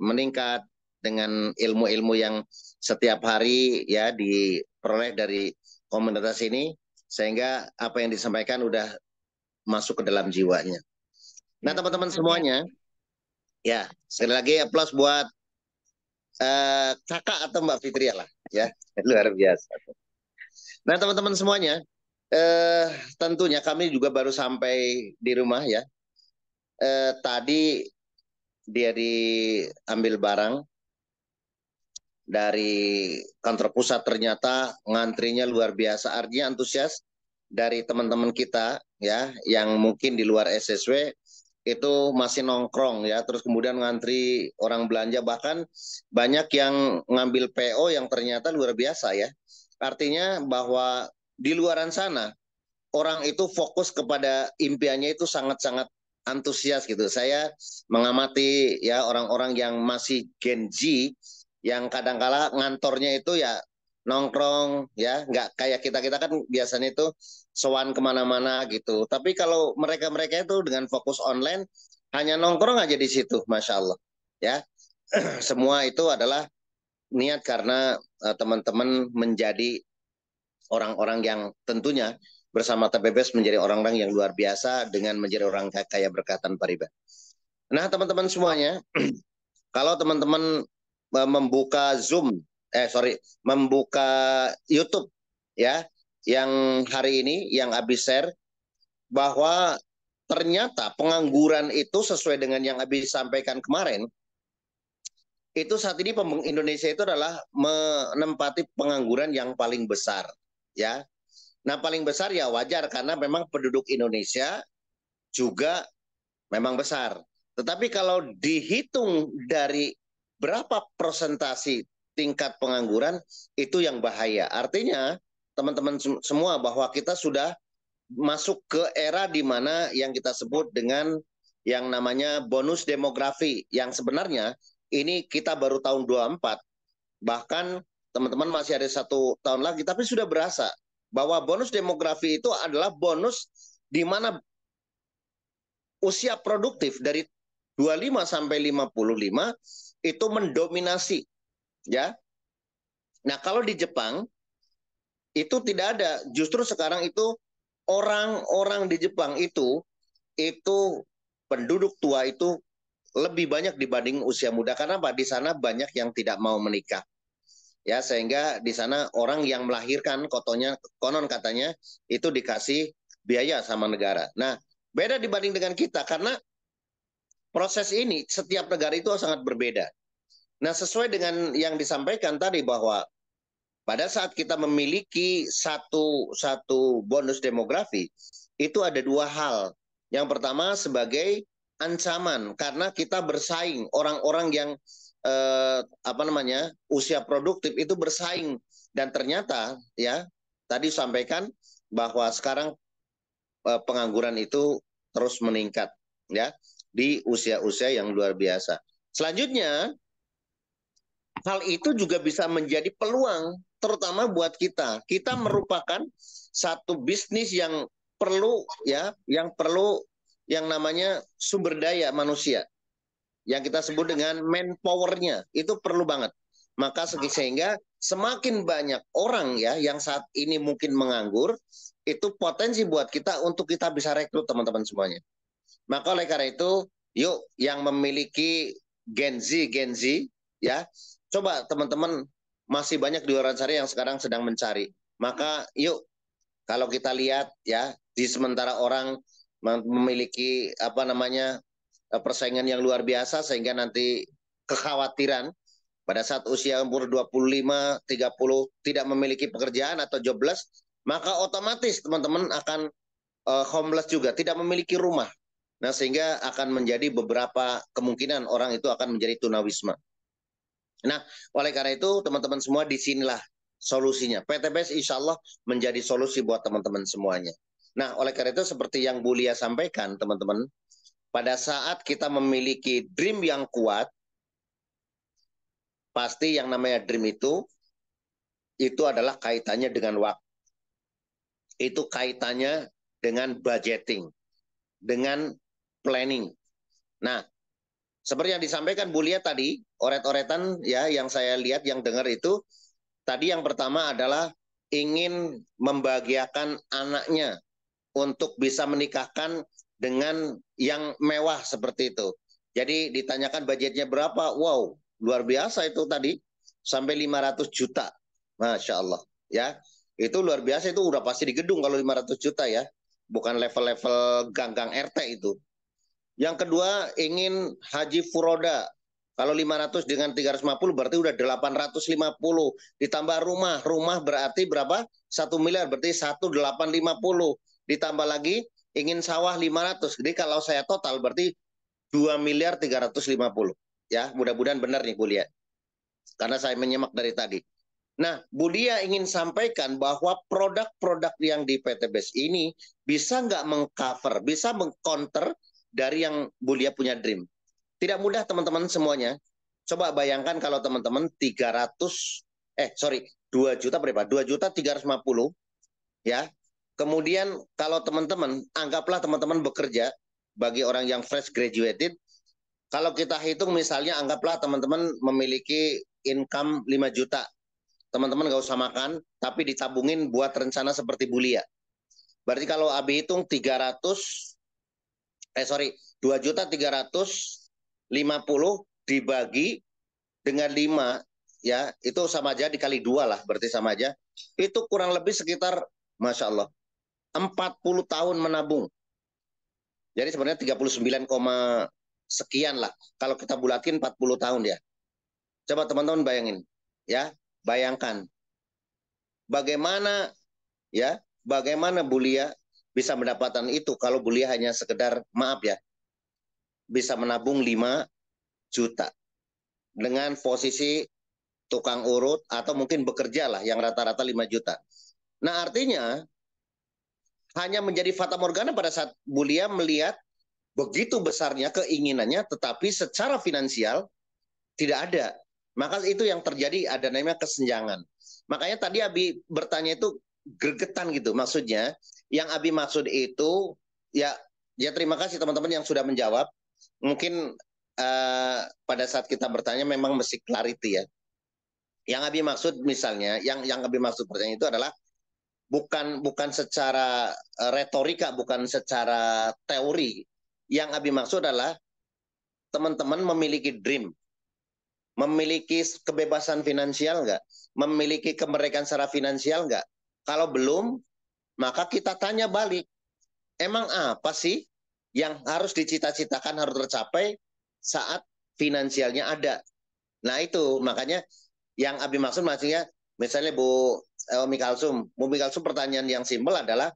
meningkat dengan ilmu-ilmu yang setiap hari ya diperoleh dari komunitas ini, sehingga apa yang disampaikan udah masuk ke dalam jiwanya. Nah teman-teman semuanya, ya sekali lagi aplaus buat kakak atau Mbak Fitria lah ya, luar biasa. Nah teman-teman semuanya, tentunya kami juga baru sampai di rumah ya. Tadi dia diambil barang dari kantor pusat, ternyata ngantrinya luar biasa, artinya antusias dari teman-teman kita ya yang mungkin di luar SSW itu masih nongkrong ya, terus kemudian ngantri orang belanja, bahkan banyak yang ngambil PO yang ternyata luar biasa ya. Artinya bahwa di luaran sana orang itu fokus kepada impiannya itu sangat-sangat antusias gitu. Saya mengamati ya orang-orang yang masih Gen Z yang kadang-kala ngantornya itu ya nongkrong ya, nggak kayak kita kan biasanya itu sowan kemana-mana gitu. Tapi kalau mereka-mereka itu dengan fokus online hanya nongkrong aja di situ, Masya Allah ya. Semua itu adalah niat karena teman-teman menjadi orang-orang yang tentunya bersama TPBS menjadi orang-orang yang luar biasa dengan menjadi orang kaya berkah tanpa riba. Nah teman-teman semuanya, kalau teman-teman membuka Zoom, membuka YouTube ya, yang hari ini yang Abi share bahwa ternyata pengangguran itu sesuai dengan yang Abi sampaikan kemarin, itu saat ini Indonesia itu adalah menempati pengangguran yang paling besar ya. Nah paling besar ya wajar karena memang penduduk Indonesia juga memang besar. Tetapi kalau dihitung dari berapa persentasi tingkat pengangguran, itu yang bahaya. Artinya teman-teman semua bahwa kita sudah masuk ke era di mana yang kita sebut dengan yang namanya bonus demografi, yang sebenarnya ini kita baru tahun 24, bahkan teman-teman masih ada 1 tahun lagi, tapi sudah berasa bahwa bonus demografi itu adalah bonus di mana usia produktif dari 25 sampai 55 itu mendominasi ya. Nah kalau di Jepang itu tidak ada, justru sekarang itu orang-orang di Jepang itu penduduk tua itu lebih banyak dibanding usia muda, karena Pak di sana banyak yang tidak mau menikah ya, sehingga di sana orang yang melahirkan konon katanya itu dikasih biaya sama negara. Nah beda dibanding dengan kita karena proses ini setiap negara itu sangat berbeda. Nah sesuai dengan yang disampaikan tadi bahwa pada saat kita memiliki satu bonus demografi itu ada 2 hal Yang pertama sebagai ancaman karena kita bersaing, orang-orang yang usia produktif itu bersaing, dan ternyata ya tadi sampaikan bahwa sekarang pengangguran itu terus meningkat ya di usia-usia yang luar biasa. Selanjutnya, hal itu juga bisa menjadi peluang terutama buat kita. Kita merupakan satu bisnis yang perlu yang namanya sumber daya manusia, yang kita sebut dengan manpower-nya, itu perlu banget. Maka sehingga semakin banyak orang ya yang saat ini mungkin menganggur, itu potensi buat kita untuk kita bisa rekrut teman-teman semuanya. Maka oleh karena itu, yuk yang memiliki Gen Z ya, coba teman-teman, masih banyak di luar sana yang sekarang sedang mencari. Maka yuk, kalau kita lihat ya, di sementara orang memiliki persaingan yang luar biasa, sehingga nanti kekhawatiran pada saat usia umur 25, 30 tidak memiliki pekerjaan atau jobless, maka otomatis teman-teman akan homeless juga, tidak memiliki rumah. Nah, sehingga akan menjadi beberapa kemungkinan orang itu akan menjadi tunawisma. Nah, oleh karena itu teman-teman semua, disinilah solusinya. PTBS insya Allah menjadi solusi buat teman-teman semuanya. Nah, oleh karena itu seperti yang Bu Lia sampaikan, teman-teman, pada saat kita memiliki dream yang kuat, pasti yang namanya dream itu adalah kaitannya dengan waktu. Itu kaitannya dengan budgeting, dengan planning. Nah, seperti yang disampaikan Bu Lia tadi, oret-oretan ya yang saya lihat, yang dengar itu, tadi yang pertama adalah ingin membahagiakan anaknya untuk bisa menikahkan dengan yang mewah seperti itu. Jadi ditanyakan budgetnya berapa, wow, luar biasa itu tadi, sampai 500 juta. Masya Allah. Ya, itu luar biasa, itu udah pasti di gedung kalau 500 juta ya. Bukan level-level gang-gang RT itu. Yang kedua, ingin haji furoda. Kalau 500 dengan 350 berarti udah 850. Ditambah rumah. Rumah berarti berapa? 1 miliar, berarti 1.850. Ditambah lagi ingin sawah 500. Jadi kalau saya total berarti 2.350.000.000. Ya, mudah-mudahan benar nih Bu Lia. Karena saya menyimak dari tadi. Nah, Bu Lia ingin sampaikan bahwa produk-produk yang di PTBS ini bisa nggak mengcover, bisa mengcounter dari yang Bu Lia punya dream. Tidak mudah teman-teman semuanya. Coba bayangkan kalau teman-teman 2 juta berapa? 2.350.000 ya. Kemudian kalau teman-teman, anggaplah teman-teman bekerja bagi orang yang fresh graduated, kalau kita hitung misalnya anggaplah teman-teman memiliki income 5 juta. Teman-teman nggak usah makan, tapi ditabungin buat rencana seperti Bu Lia. Berarti kalau Abi hitung 2.350.000 dibagi dengan 5, ya itu sama aja, dikali 2 lah, berarti sama aja. Itu kurang lebih sekitar, Masya Allah, 40 tahun menabung. Jadi sebenarnya 39, sekian lah. Kalau kita bulatin 40 tahun ya. Coba teman-teman bayangin, ya, bayangkan bagaimana Bu Lia bisa mendapatkan itu kalau Bu Lia hanya sekedar, maaf ya, bisa menabung 5 juta dengan posisi tukang urut atau mungkin bekerja lah yang rata-rata 5 juta. Nah, artinya hanya menjadi fata morgana pada saat Bu Lia melihat begitu besarnya keinginannya, tetapi secara finansial tidak ada. Maka itu yang terjadi, ada namanya kesenjangan. Makanya tadi Abi bertanya itu gregetan gitu. Maksudnya, yang Abi maksud itu, ya terima kasih teman-teman yang sudah menjawab. Mungkin pada saat kita bertanya memang mesti clarity ya. Yang Abi maksud misalnya, yang Abi maksud pertanyaan itu adalah bukan secara retorika, bukan secara teori. Yang Abi maksud adalah teman-teman memiliki dream, memiliki kebebasan finansial nggak? Memiliki kemerdekaan secara finansial nggak? Kalau belum, maka kita tanya balik, emang apa sih yang harus dicita-citakan, harus tercapai saat finansialnya ada? Nah itu, makanya yang Abi maksud maksudnya, misalnya Bu Umi Kalsum pertanyaan yang simpel adalah,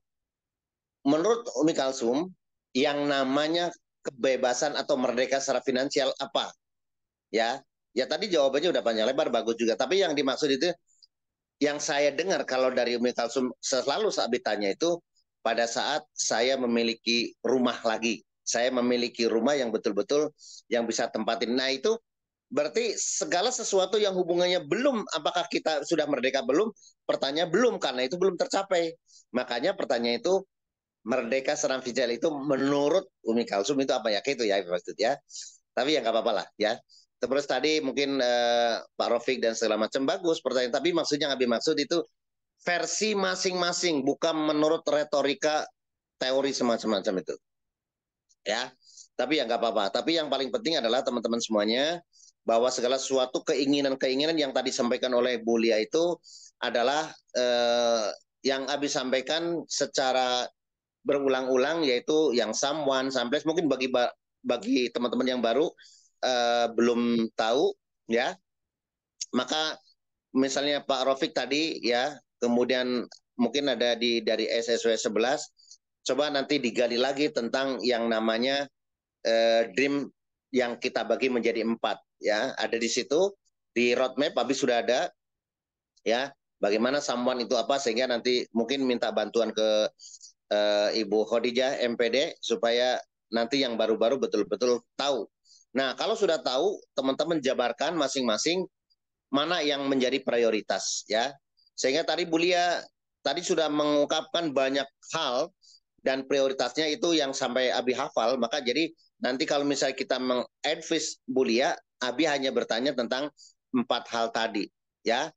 menurut Umi Kalsum, yang namanya kebebasan atau merdeka secara finansial apa? Ya, ya tadi jawabannya udah panjang lebar, bagus juga. Tapi yang dimaksud itu, yang saya dengar kalau dari Umi Kalsum selalu saat ditanya itu, pada saat saya memiliki rumah lagi, saya memiliki rumah yang betul-betul yang bisa tempatin. Nah itu berarti segala sesuatu yang hubungannya belum, apakah kita sudah merdeka belum? Pertanyaan belum, karena itu belum tercapai. Makanya pertanyaan itu, merdeka secara finansial itu menurut Umi Kalsum itu apa ya? Kayak itu ya maksudnya. Tapi ya nggak apa-apa lah ya. Terus tadi mungkin Pak Rofik dan segala macam bagus pertanyaan. Tapi maksudnya nggak maksud itu versi masing-masing, bukan menurut retorika teori semacam-macam itu. Ya, tapi ya nggak apa-apa. Tapi yang paling penting adalah teman-teman semuanya, bahwa segala sesuatu keinginan-keinginan yang tadi disampaikan oleh Bu Lia itu adalah yang Abi sampaikan secara berulang-ulang, yaitu yang someone, samples, mungkin bagi teman-teman yang baru belum tahu ya, maka misalnya Pak Rofik tadi ya, kemudian mungkin ada dari SSW 11, coba nanti digali lagi tentang yang namanya dream yang kita bagi menjadi 4 ya, ada di situ di roadmap habis sudah ada ya, bagaimana someone itu apa, sehingga nanti mungkin minta bantuan ke Ibu Khadijah MPD supaya nanti yang baru-baru betul-betul tahu. Nah, kalau sudah tahu, teman-teman jabarkan masing-masing mana yang menjadi prioritas ya. Sehingga tadi Bu Lia tadi sudah mengungkapkan banyak hal dan prioritasnya itu yang sampai Abi hafal, maka jadi nanti kalau misalnya kita mengadvise Bu Lia, Abi hanya bertanya tentang 4 hal tadi ya.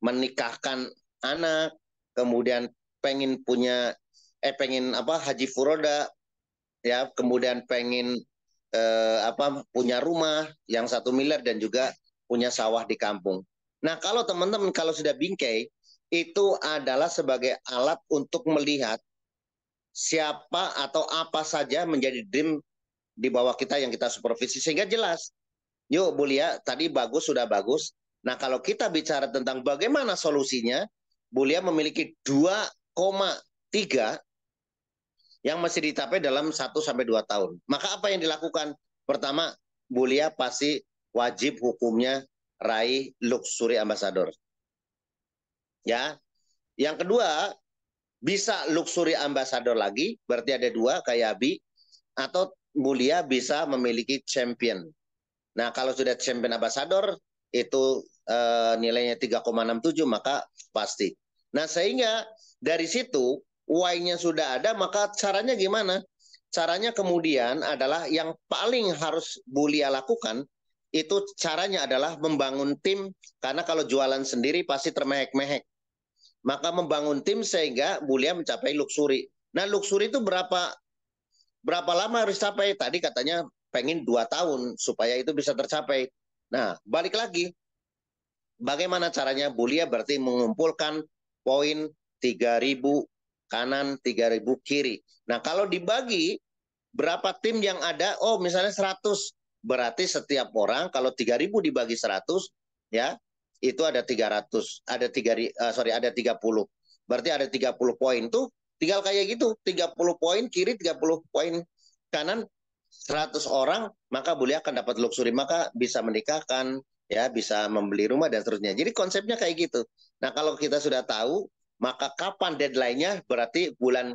Menikahkan anak, kemudian pengen haji furoda ya, kemudian pengen punya rumah yang 1 miliar dan juga punya sawah di kampung. Nah, kalau teman-teman kalau sudah bingkai, itu adalah sebagai alat untuk melihat siapa atau apa saja menjadi dream di bawah kita yang kita supervisi, sehingga jelas. Yuk Bu Lia, tadi sudah bagus. Nah, kalau kita bicara tentang bagaimana solusinya, Bu Lia memiliki 2,3 yang masih dicapai dalam 1-2 tahun. Maka apa yang dilakukan? Pertama, Bu Lia pasti wajib hukumnya raih Luxury Ambassador. Ya. Yang kedua, bisa Luxury Ambassador lagi, berarti ada 2 kayak Abi, atau Bu Lia bisa memiliki champion. Nah, kalau sudah champion ambassador itu nilainya 3,67, maka pasti. Nah, sehingga dari situ why-nya sudah ada, maka caranya gimana? Caranya kemudian adalah yang paling harus Bu Lia lakukan, itu caranya adalah membangun tim, karena kalau jualan sendiri pasti termehek-mehek. Maka membangun tim sehingga Bu Lia mencapai luxury. Nah, luxury itu berapa lama harus capai? Tadi katanya pengen 2 tahun supaya itu bisa tercapai. Nah, balik lagi. Bagaimana caranya? Bu Lia berarti mengumpulkan poin 3.000 kanan, 3.000 kiri. Nah, kalau dibagi berapa tim yang ada? Oh, misalnya 100. Berarti setiap orang kalau 3.000 dibagi 100 ya, itu ada 300. Ada 30. Berarti ada 30 poin tuh. Tinggal kayak gitu, 30 poin kiri, 30 poin kanan, 100 orang, maka Bu Lia akan dapat luxury, maka bisa menikahkan, ya, bisa membeli rumah dan seterusnya. Jadi konsepnya kayak gitu. Nah, kalau kita sudah tahu, maka kapan deadline-nya? Berarti bulan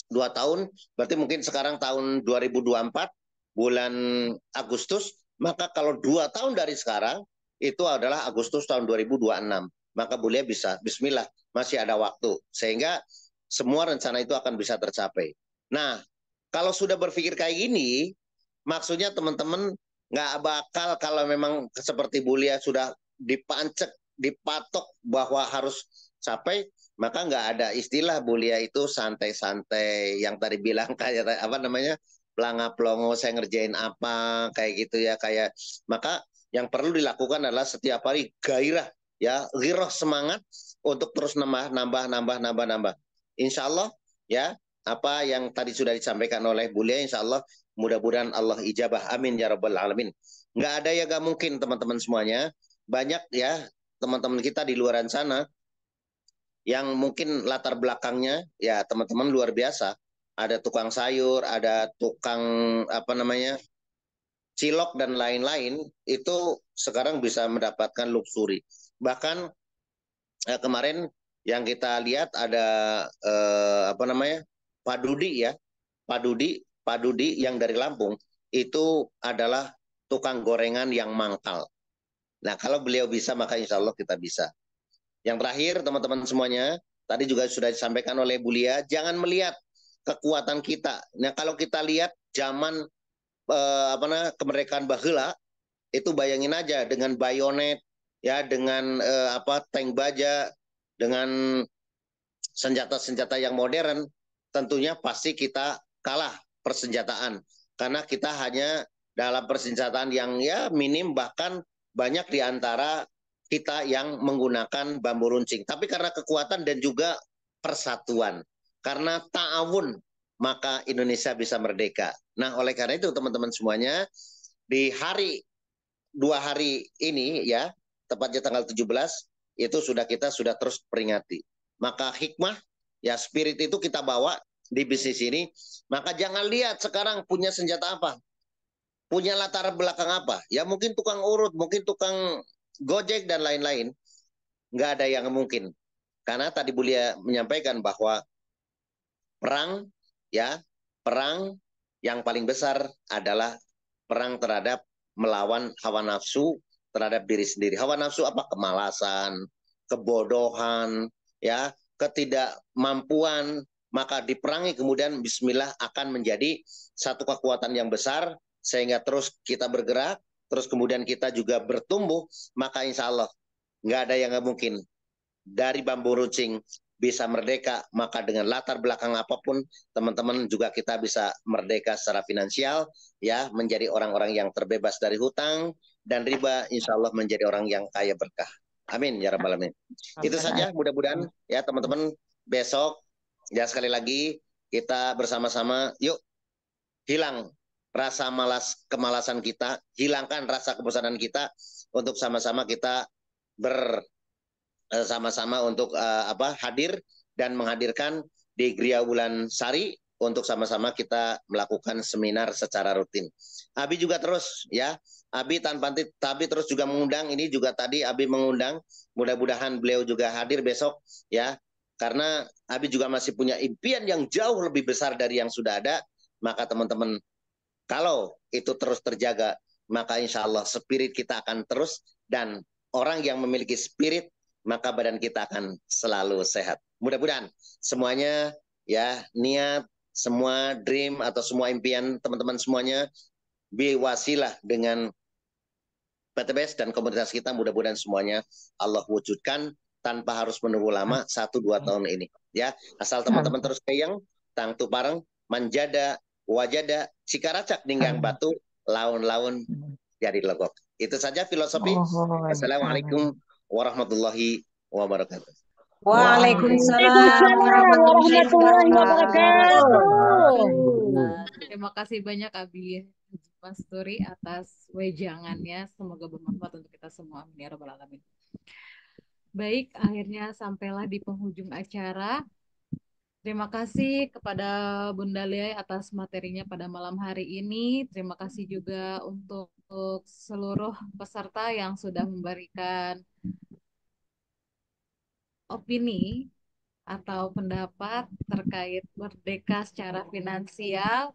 2 tahun, berarti mungkin sekarang tahun 2024, bulan Agustus, maka kalau 2 tahun dari sekarang, itu adalah Agustus tahun 2026. Maka Bu Lia bisa, bismillah, masih ada waktu. Sehingga semua rencana itu akan bisa tercapai. Nah, kalau sudah berpikir kayak gini, maksudnya teman-teman nggak bakal, kalau memang seperti Bu Lia sudah dipatok bahwa harus capai, maka nggak ada istilah Bu Lia itu santai-santai yang tadi bilang kayak apa namanya, pelanga-pelongo saya ngerjain apa kayak gitu ya, kayak. Maka yang perlu dilakukan adalah setiap hari gairah ya, giroh, semangat untuk terus nambah. Insya Allah ya, apa yang tadi sudah disampaikan oleh Bu Lia, insya Allah mudah-mudahan Allah ijabah, amin ya rabbal alamin. Nggak ada ya, nggak mungkin teman-teman semuanya. Banyak ya teman-teman kita di luar sana yang mungkin latar belakangnya ya teman-teman luar biasa. Ada tukang sayur, ada tukang apa namanya cilok dan lain-lain, itu sekarang bisa mendapatkan luxury. Bahkan kemarin yang kita lihat ada apa namanya Pak Dudi ya, Pak Dudi yang dari Lampung itu adalah tukang gorengan yang mangkal. Nah kalau beliau bisa maka insya Allah kita bisa. Yang terakhir teman-teman semuanya, tadi juga sudah disampaikan oleh Bu Lia, jangan melihat kekuatan kita. Nah kalau kita lihat zaman kemerdekaan baheula, itu bayangin aja dengan bayonet, ya dengan tank baja, dengan senjata-senjata yang modern, tentunya pasti kita kalah persenjataan. Karena kita hanya dalam persenjataan yang ya minim, bahkan banyak di antara kita yang menggunakan bambu runcing. Tapi karena kekuatan dan juga persatuan, karena ta'awun, maka Indonesia bisa merdeka. Nah, oleh karena itu teman-teman semuanya, di dua hari ini ya, tepatnya tanggal 17, itu kita sudah terus peringati. Maka hikmah, ya spirit itu kita bawa di bisnis ini. Maka jangan lihat sekarang punya senjata apa, punya latar belakang apa. Ya mungkin tukang urut, mungkin tukang gojek dan lain-lain. Nggak ada yang mungkin. Karena tadi Bu Lia menyampaikan bahwa perang yang paling besar adalah perang terhadap melawan hawa nafsu terhadap diri sendiri. Hawa nafsu apa? Kemalasan, kebodohan, ya, ketidakmampuan. Maka diperangi, kemudian bismillah akan menjadi satu kekuatan yang besar, sehingga terus kita bergerak, terus kemudian kita juga bertumbuh. Maka insya Allah nggak ada yang nggak mungkin. Dari bambu runcing bisa merdeka, maka dengan latar belakang apapun teman-teman juga kita bisa merdeka secara finansial, ya, menjadi orang-orang yang terbebas dari hutang dan riba, insya Allah menjadi orang yang kaya berkah. Amin ya rabbal alamin. Itu saja, mudah-mudahan ya teman-teman, besok ya sekali lagi kita bersama-sama yuk hilang rasa kemalasan kita, hilangkan rasa kebosanan kita, untuk sama-sama kita bersama-sama untuk hadir dan menghadirkan di Gria Wulan Sari untuk sama-sama kita melakukan seminar secara rutin. Abi juga terus ya, Abi terus juga mengundang, ini juga tadi Abi mengundang, mudah-mudahan beliau juga hadir besok ya, karena Abi juga masih punya impian yang jauh lebih besar dari yang sudah ada. Maka teman-teman, kalau itu terus terjaga, maka insya Allah spirit kita akan terus, dan orang yang memiliki spirit, maka badan kita akan selalu sehat. Mudah-mudahan semuanya ya, niat, semua dream atau semua impian teman-teman semuanya biwasilah dengan PTBS dan komunitas kita, mudah-mudahan semuanya Allah wujudkan tanpa harus menunggu lama 1-2 tahun ini ya. Asal teman-teman terus keyang tang tu pareng manjada wajada cikaracak ninggang batu laun-laun jadi legok. Itu saja filosofi. Assalamualaikum warahmatullahi wabarakatuh. Waalaikumsalam warahmatullahi wabarakatuh. Terima kasih banyak Abi Mas Turi atas wejangannya. Semoga bermanfaat untuk kita semua. Amin ya rabbal alamin. Baik, akhirnya sampailah di penghujung acara. Terima kasih kepada Bunda Lia atas materinya pada malam hari ini. Terima kasih juga untuk seluruh peserta yang sudah memberikan opini atau pendapat terkait merdeka secara finansial.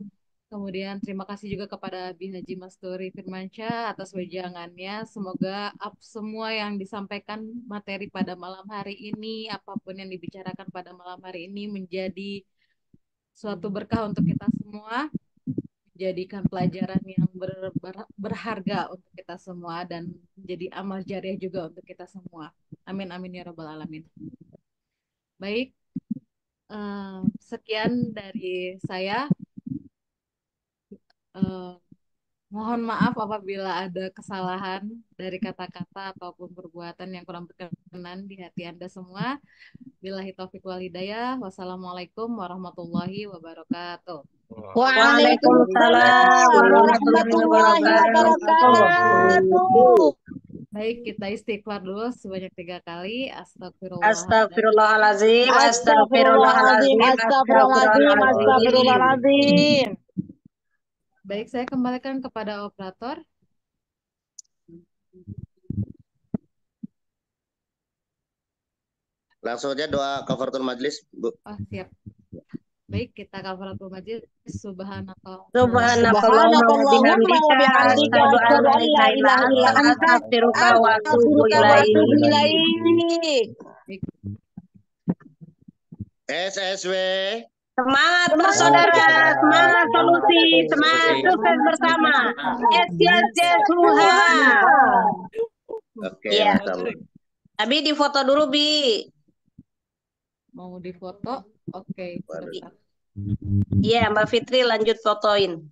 Kemudian terima kasih juga kepada Abi Haji Mas Turi Firmansyah atas wejangannya. Semoga semua yang disampaikan materi pada malam hari ini, apapun yang dibicarakan pada malam hari ini, menjadi suatu berkah untuk kita semua, menjadikan pelajaran yang berharga untuk kita semua, dan menjadi amal jariah juga untuk kita semua. Amin amin ya rabbal alamin. Baik, sekian dari saya. Mohon maaf apabila ada kesalahan dari kata-kata ataupun perbuatan yang kurang berkenan di hati Anda semua. Billahi taufiq wal hidayah. Wassalamualaikum warahmatullahi wabarakatuh. Waalaikumsalam warahmatullahi wabarakatuh. Baik, kita istighfar dulu sebanyak 3 kali. Astagfirullahaladzim, Astagfirullahaladzim, astagfirullahaladzim, astagfirullahaladzim, astagfirullahaladzim. astagfirullahaladzim. Baik, saya kembalikan kepada operator. Langsung aja doa kafaratul majlis, Bu. Oh, siap. Baik, kita kafaratul majlis. Subhanallah. Subhanakallahumma wa bihamdika, asyhadu an la ilaha illa anta, astaghfiruka wa atubu ilaik. SSW. Semangat bersaudara, semangat solusi, semangat sukses bersama. Yes, Tuhan. Oke, Iya. mantap. Abi difoto dulu, Bi. Mau difoto? Oke, sebentar. Iya, Mbak Fitri lanjut fotoin.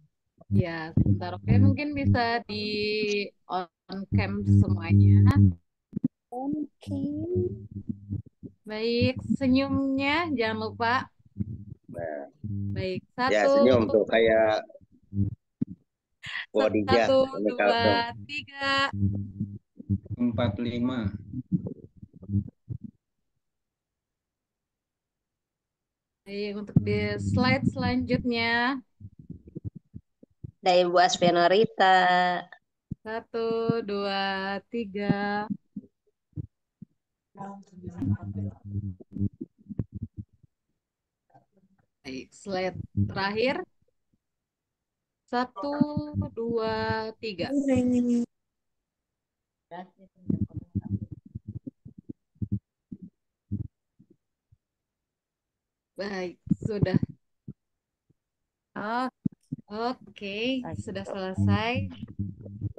Ya, sebentar. Oke, mungkin bisa di on cam semuanya. Oke. Baik, senyumnya jangan lupa. Baik, Ya, 1, senyum tuh kayak Khadijah. 1, Ini 2, kalsum. 3. 4, 5. Baik, untuk di slide selanjutnya. Dari Bu Aspenarita. 1, 2, 3. Baik, slide terakhir. 1, 2, 3. Baik, sudah. Oke, sudah selesai.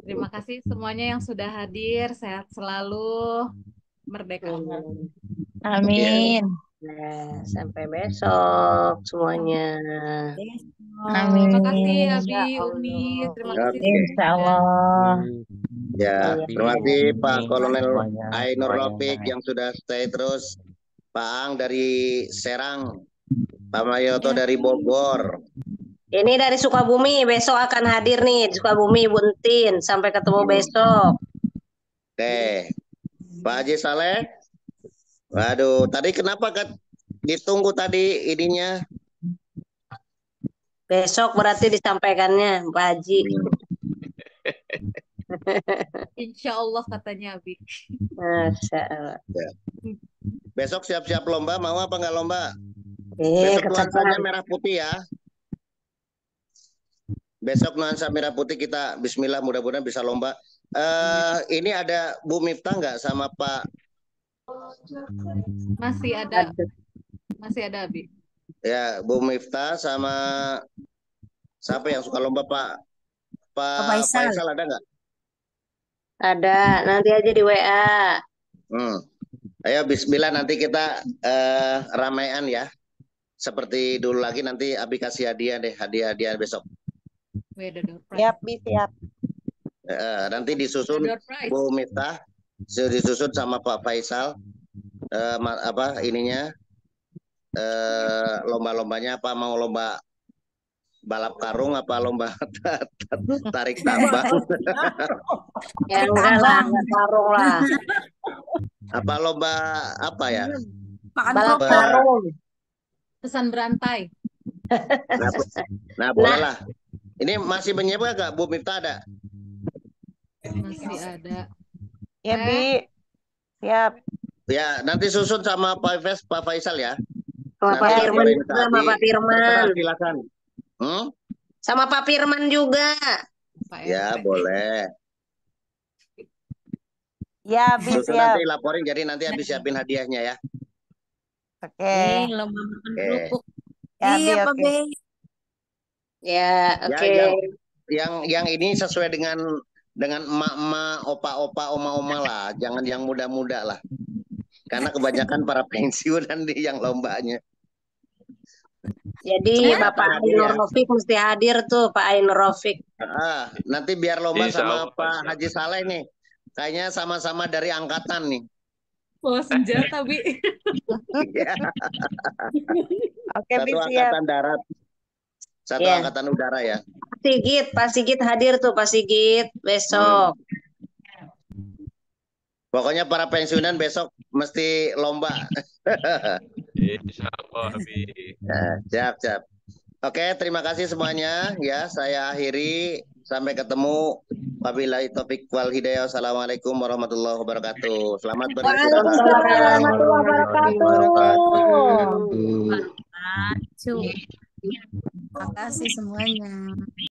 Terima kasih semuanya yang sudah hadir. Sehat selalu. Merdeka. Amin. Nah, sampai besok semuanya. Amin. Terima kasih Abi, Umi. Terima kasih Oke. Insya Allah. Ya, terima kasih Pak Kolonel Semuanya, Ainur semuanya. Rafiq yang sudah stay terus. Pak Ang dari Serang. Pak Mayoto dari Bogor. Ini dari Sukabumi, besok akan hadir nih di Sukabumi, Buntin. Sampai ketemu besok. Oke. Pak Haji Saleh. Waduh, tadi kenapa kan ditunggu tadi ininya? Besok berarti disampaikannya, Pak Haji. Insya Allah katanya Abi. Masya Allah. Ya. Besok siap-siap lomba, mau apa nggak lomba? kecepatan. Besok nuansanya merah putih ya. Besok nuansa merah putih kita bismillah mudah-mudahan bisa lomba. Ini ada Bu Miftah nggak sama Pak? Masih ada. Masih ada Abi. Ya, Bu Miftah sama siapa yang suka lomba Pak Faisal ada nggak? Ada, nanti aja di WA. Ayo bismillah nanti kita ramaian ya. Seperti dulu lagi nanti Abi kasih hadiah deh, hadiah besok. Siap, Bi, siap. Nanti disusun Bu Miftah, disusun sama Pak Faisal ininya lomba-lombanya apa, mau lomba balap karung apa lomba tarik tambang? Ya enggak lah, karung lah. Apa lomba apa ya? Balap karung. Pesan berantai. Nah, boleh lah. Ini masih menyiapkan nggak Bu Miftah ada? Masih ada. Ya, Bi. Siap. Ya, nanti susun sama Pak Faisal ya. Sama Pak Firman juga, sama Pak Firman. Silakan. Sama Pak Firman juga. Ya, boleh. Ya, Bi, Susun siap. nanti laporin, jadi nanti habis siapin hadiahnya ya. Oke. Lomba makan Oke. kerupuk. Ya, Bi, Iya, Pak oke. Be. Ya, oke. Yang ini sesuai dengan emak-emak, opa-opa, oma-oma lah. Jangan yang muda-muda lah. Karena kebanyakan para pensiunan di yang lombanya. Jadi Bapak Ainur Rafiq mesti hadir tuh, Pak Ainur Rafiq. Nanti biar lomba Insya sama Allah, Pak Haji Saleh nih. Kayaknya sama-sama dari angkatan nih. Bawa senjata, Bi. Oke, Bi, Satu siap. angkatan darat. Satu Ya. angkatan udara ya. Pak Sigit hadir tuh Pak Sigit besok. Pokoknya para pensiunan besok mesti lomba. Insya Allah, Bi. Ya, siap, siap. Oke, terima kasih semuanya. Ya, saya akhiri. Sampai ketemu. Wabillahi taufik wal hidayah. Assalamualaikum warahmatullahi wabarakatuh. Selamat beristirahat. Waalaikumsalam warahmatullahi wabarakatuh. Terima kasih semuanya.